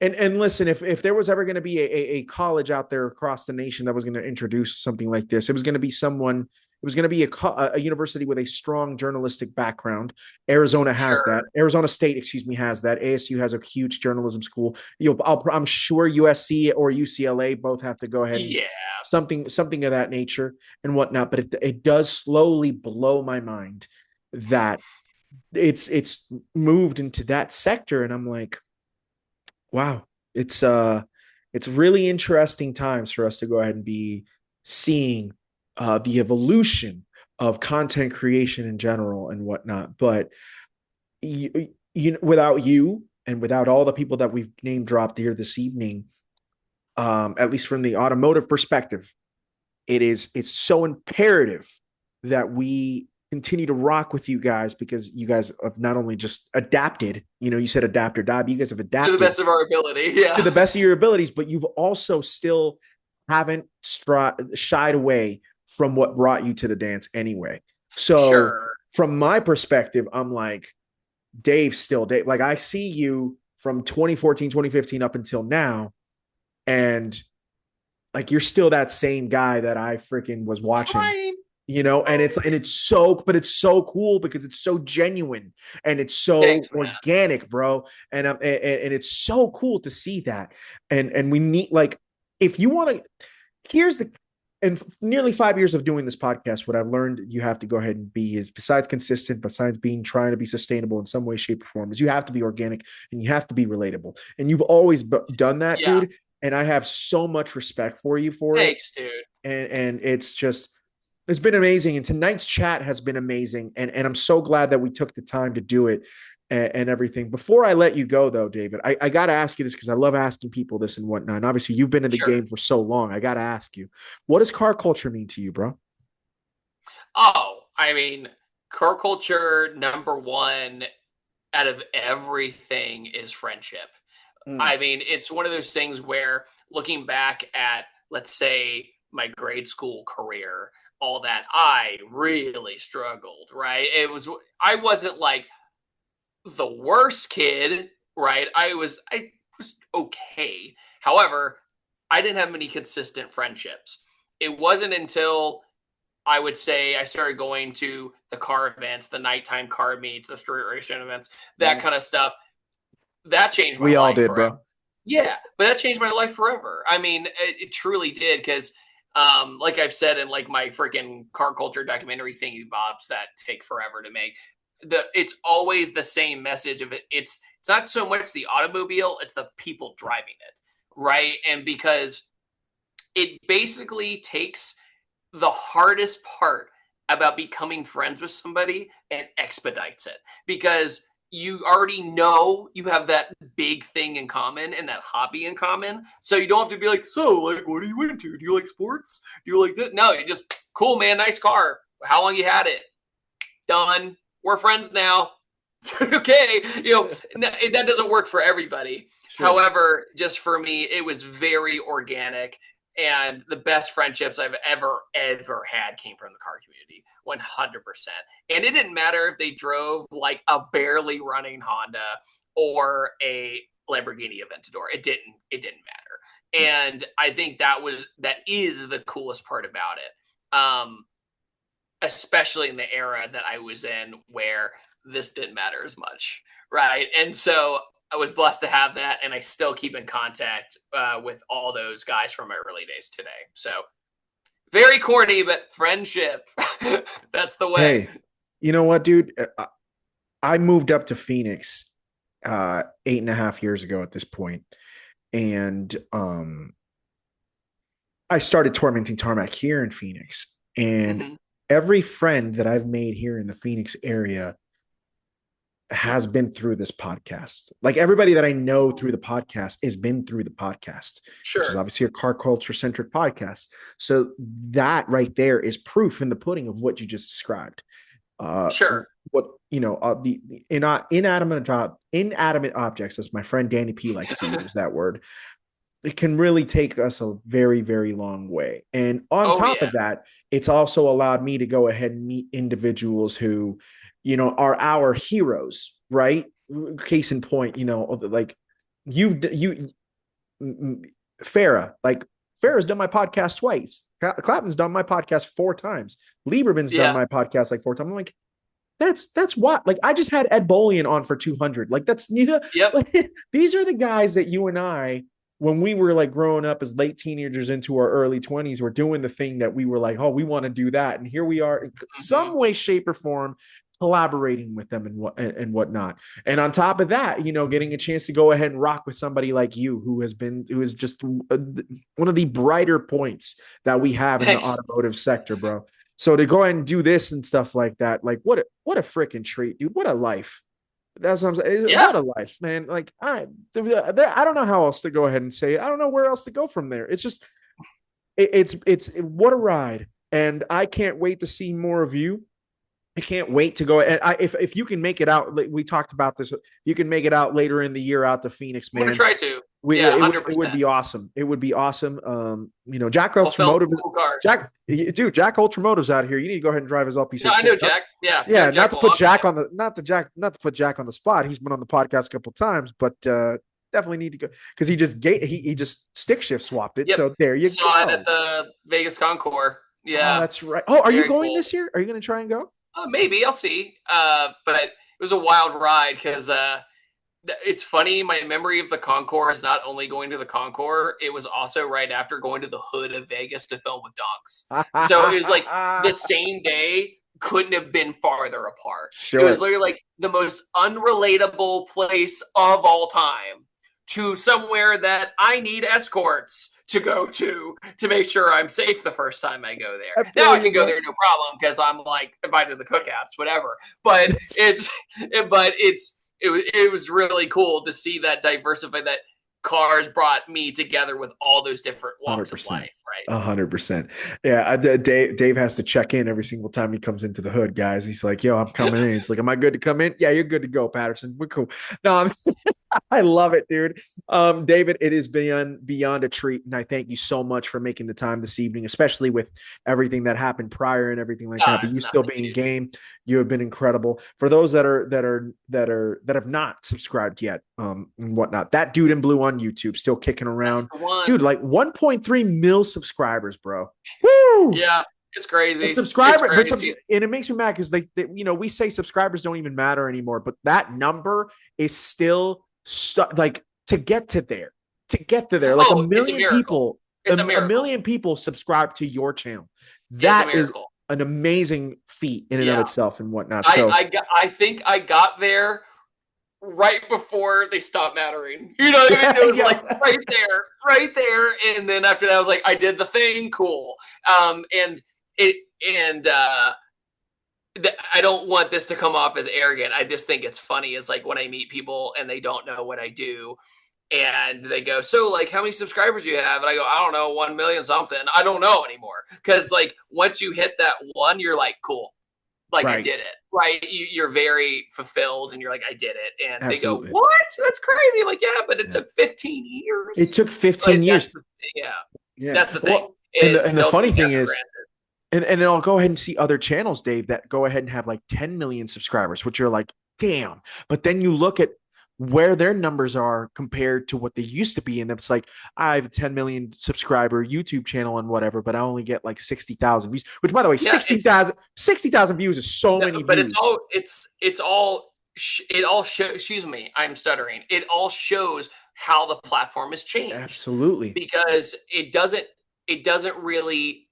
And listen, if there was ever going to be a college out there across the nation that was going to introduce something like this, it was going to be someone. It was going to be a university with a strong journalistic background. Arizona has that. Sure. Arizona State, excuse me, has that. ASU has a huge journalism school. I'm sure USC or UCLA both have to go ahead and Yeah. something of that nature and whatnot. But it does slowly blow my mind that it's moved into that sector, and I'm like, wow, it's really interesting times for us to go ahead and be seeing the evolution of content creation in general and whatnot. But without you and without all the people that we've name dropped here this evening, at least from the automotive perspective, it's so imperative that we continue to rock with you guys, because you guys have not only just adapted, you said adapt or die, but you guys have To the adapted best of our ability. to Yeah. the best of your abilities, but you've also still haven't shied away from what brought you to the dance anyway. So Sure. from my perspective, I'm like, Dave's still Dave. Like, I see you from 2014, 2015 up until now, and like, you're still that same guy that I freaking was watching, Trying. but it's so cool because it's so genuine and it's so Thanks, man. organic, bro. And it's so cool to see that. And we need, like, if you want to, here's the, and nearly 5 years of doing this podcast, what I've learned you have to go ahead and be is, besides consistent, besides being trying to be sustainable in some way, shape, or form, is you have to be organic and you have to be relatable. And you've always done that, Yeah. dude. And I have so much respect for you for it. Thanks, dude. And it's been amazing. And tonight's chat has been amazing. And I'm so glad that we took the time to do it and everything. Before I let you go, though, David, I got to ask you this because I love asking people this and whatnot. And obviously, you've been in the Sure. game for so long. I got to ask you, what does car culture mean to you, bro? Oh, I mean, car culture number one out of everything is friendship. Mm. I mean, it's one of those things where looking back at, let's say, my grade school career, all that, I really struggled, right? I wasn't like the worst kid, right? I was okay. However, I didn't have many consistent friendships. It wasn't until I would say I started going to the car events, the nighttime car meets, the street racing events, that kind of stuff. That changed my We all life did, forever. bro. Yeah, but that changed my life forever. I mean, it truly did because, like I've said in like my freaking car culture documentary thingy bobs that take forever to make, it's always the same message of it. It's not so much the automobile; it's the people driving it, right? And because it basically takes the hardest part about becoming friends with somebody and expedites it because you already know you have that big thing in common and that hobby in common. So you don't have to be like, so, like, what are you into? Do you like sports? Do you like this? No, you just, cool, man, nice car. How long you had it? Done. We're friends now. Okay. That doesn't work for everybody. Sure. However, just for me, it was very organic. And the best friendships I've ever had came from the car community, 100%. And it didn't matter if they drove like a barely running Honda or a Lamborghini Aventador. It didn't matter. And I think that is the coolest part about it. Especially in the era that I was in where this didn't matter as much. Right. And so I was blessed to have that, and I still keep in contact with all those guys from my early days today. So very corny, but friendship. That's the way. Hey, you know what, dude? I moved up to Phoenix 8.5 years ago at this point, and I started tormenting tarmac here in Phoenix. And every friend that I've made here in the Phoenix area has been through this podcast. Like, everybody that I know through the podcast has been through the podcast, Sure. which is obviously a car culture centric podcast. So that right there is proof in the pudding of what you just described. Sure. What the inanimate objects, as my friend Danny P likes to use that word, it can really take us a very, very long way. And on top of that, it's also allowed me to go ahead and meet individuals who, are our heroes, right? Case in point, like you Farah, like Farah's done my podcast twice. Clapton's done my podcast 4 times. Lieberman's done Yeah. my podcast like 4 times. I'm like, that's what, like, I just had Ed Bolian on for 200. Like, that's, Yep. like, these are the guys that you and I, when we were like growing up as late teenagers into our early 20s, were doing the thing that we were like, oh, we want to do that. And here we are in Hmm. some way, shape, or form collaborating with them and whatnot. And on top of that, getting a chance to go ahead and rock with somebody like you, who is just one of the brighter points that we have in the Thanks. automotive sector, bro. So to go ahead and do this and stuff like that, like what a freaking treat, dude. What a life. That's what I'm saying. Yeah. What a life, man. Like I don't know how else to go ahead and say it. I don't know where else to go from there. It's just it's what a ride. And I can't wait to see more of you. I can't wait to go. And if you can make it out, we talked about this. You can make it out later in the year out to Phoenix, I'm gonna man. try to. We Yeah, it would 100%. be awesome. It would be awesome. Jack I'll film Ultramotive is cool cars. Jack Ultramotive's out here. You need to go ahead and drive his No, I LP64. know Jack. Yeah, no, Yeah, not Jack to will put love Jack that. on the not to put Jack on the spot. He's been on the podcast a couple times, but definitely need to go because he just stick shift swapped it. Yep. So there you Saw it at go. the Vegas Concours. Oh, Yeah, that's right. Oh, are you very going cool. this year? Are you going to try and go? Maybe I'll see. But it was a wild ride because it's funny. My memory of the Concours is not only going to the Concours, it was also right after going to the hood of Vegas to film with donks. So it was like the same day. Couldn't have been farther apart. It was Sure. literally like the most unrelatable place of all time to somewhere that I need escorts to go to make sure I'm safe the first time I go I there. Now feel I you, can go bro. there no problem because I'm like invited to the cookouts, whatever. But it was really cool to see that diversify that cars brought me together with all those different walks of 100%. life, right? 100%. Yeah, Dave has to check in every single time he comes into the hood, guys. He's like, "Yo, I'm coming in." It's like, "Am I good to come in?" Yeah, you're good to go, Patterson. We're cool. No, I love it, dude. David, it is beyond a treat, and I thank you so much for making the time this evening, especially with everything that happened prior and everything like that. But It's you still nothing, being dude. game, you have been incredible. For those that have not subscribed yet, and whatnot, that dude in blue on YouTube still kicking That's around, the one. dude. Like 1.3 mil subscribers, bro. Woo! Yeah, it's But crazy. It's subscriber, crazy. and it makes me mad because we say subscribers don't even matter anymore, but that number is still like to get to there, like a Oh, it's a million miracle. people, It's a a miracle. million people subscribe to your channel. It's a That is miracle. an amazing feat in and of Yeah. itself and whatnot. So I think I got there right before they stopped mattering. You know what I mean? It was like yeah, right there. And then after that, I was like, I did the thing, cool. And it and I don't want this to come off as arrogant. I just think it's funny. Is like when I meet people and they don't know what I do, and they go, "So, like, how many subscribers do you have?" And I go, "I don't know, 1 million something. I don't know anymore." Because like once you hit that one, you're like, "Cool." Like I right, did it, right? You're very fulfilled, and you're like, I did it. And they go, absolutely, what? That's crazy. I'm like, yeah, but it yeah. took 15 It years. took Like 15 that's years. yeah, Yeah. that's the thing Well, is and the don't funny take that thing for is, granted. and then I'll go ahead and see other channels, Dave, that go ahead and have like 10 million subscribers, which you're like, damn. But then you look at where their numbers are compared to what they used to be, and it's like, I have a 10 million subscriber YouTube channel and whatever, but I only get like 60,000 views. Which, by the way, Yeah, it's 60,000 views is so no, many but it's views. all it's all it all shows. Excuse me, I'm stuttering. It all shows how the platform has changed Absolutely, because it doesn't really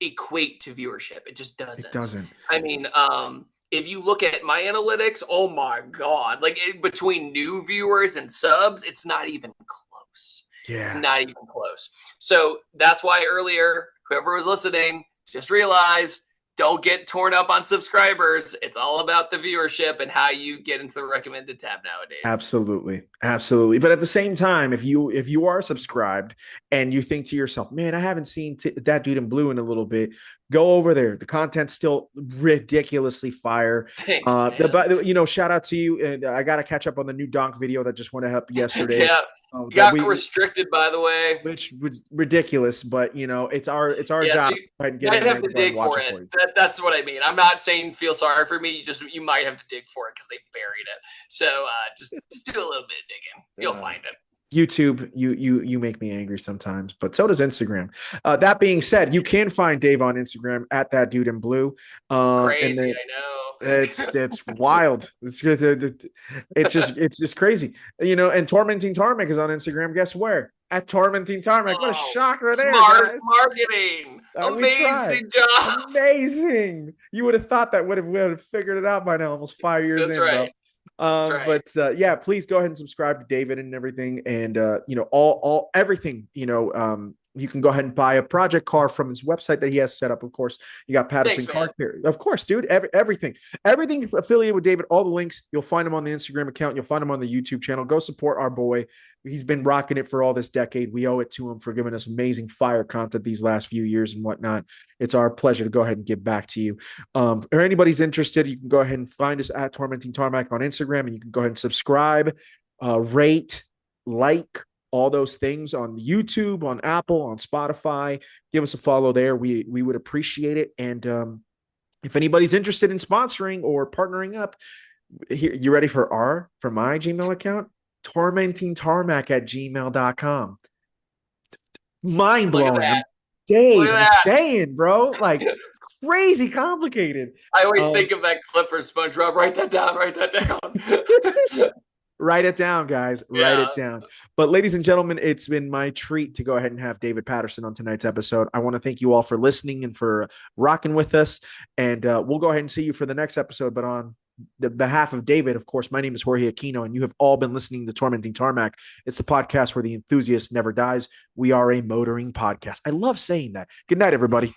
equate to viewership. It just it doesn't. doesn't. I mean, if you look at my analytics, oh my god, like between new viewers and subs, it's not even close. It's Yeah. not even close. So that's why earlier, whoever was listening, just realize don't get torn up on subscribers. It's all about the viewership and how you get into the recommended tab nowadays. Absolutely. Absolutely. But at the same time, if you are subscribed and you think to yourself, man, I haven't seen that dude in blue in a little bit, Go over there. The content's still ridiculously fire. Thanks, man. Shout out to you. And I got to catch up on the new Donk video that just went up yesterday. Yeah. That Got we restricted, by the way. Which was ridiculous, but it's our Yeah, so job to you go ahead and get might in there have and to go ahead and dig watch for it it. for you. That's what I mean. I'm not saying feel sorry for me. You might have to dig for it because they buried it. So just do a little bit of digging. You'll find it. YouTube, you make me angry sometimes, but so does Instagram. That being said, you can find Dave on Instagram at that dude in blue. And Crazy, then I know. it's wild. It's just crazy. And Tormenting Tarmac is on Instagram. Guess where? At Tormenting Tarmac. What a Oh, shocker there, smart guys. marketing. We tried. Amazing job. Amazing. You would have thought that we would have figured it out by now, almost 5 years That's in, bro. right. That's right. But yeah, please go ahead and subscribe to David and everything. And all everything, you can go ahead and buy a project car from his website that he has set up. Of course, you got Patterson Thanks, Car man. Care. Of course, dude. Everything affiliated with David. All the links you'll find him on the Instagram account. You'll find him on the YouTube channel. Go support our boy. He's been rocking it for all this decade. We owe it to him for giving us amazing fire content these last few years and whatnot. It's our pleasure to go ahead and give back to you. If anybody's interested, you can go ahead and find us at Tormenting Tarmac on Instagram, and you can go ahead and subscribe, rate, like, all those things on YouTube, on Apple, on Spotify. Give us a follow there. We would appreciate it. And if anybody's interested in sponsoring or partnering up, here, you ready for my Gmail account? tormentingtarmac@gmail.com. Mind Look at blowing. that. Look Dave, at I'm that. saying, bro, like crazy complicated. I always think of that clip for SpongeBob. Write that down. Write that down. Write it down, guys. Write Yeah. it down. But ladies and gentlemen, it's been my treat to go ahead and have David Patterson on tonight's episode. I want to thank you all for listening and for rocking with us. And we'll go ahead and see you for the next episode. But on the behalf of David, of course, my name is Jorge Aquino, and you have all been listening to Tormenting Tarmac. It's the podcast where the enthusiast never dies. We are a motoring podcast. I love saying that. Good night, everybody.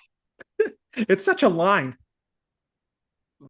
It's such a line.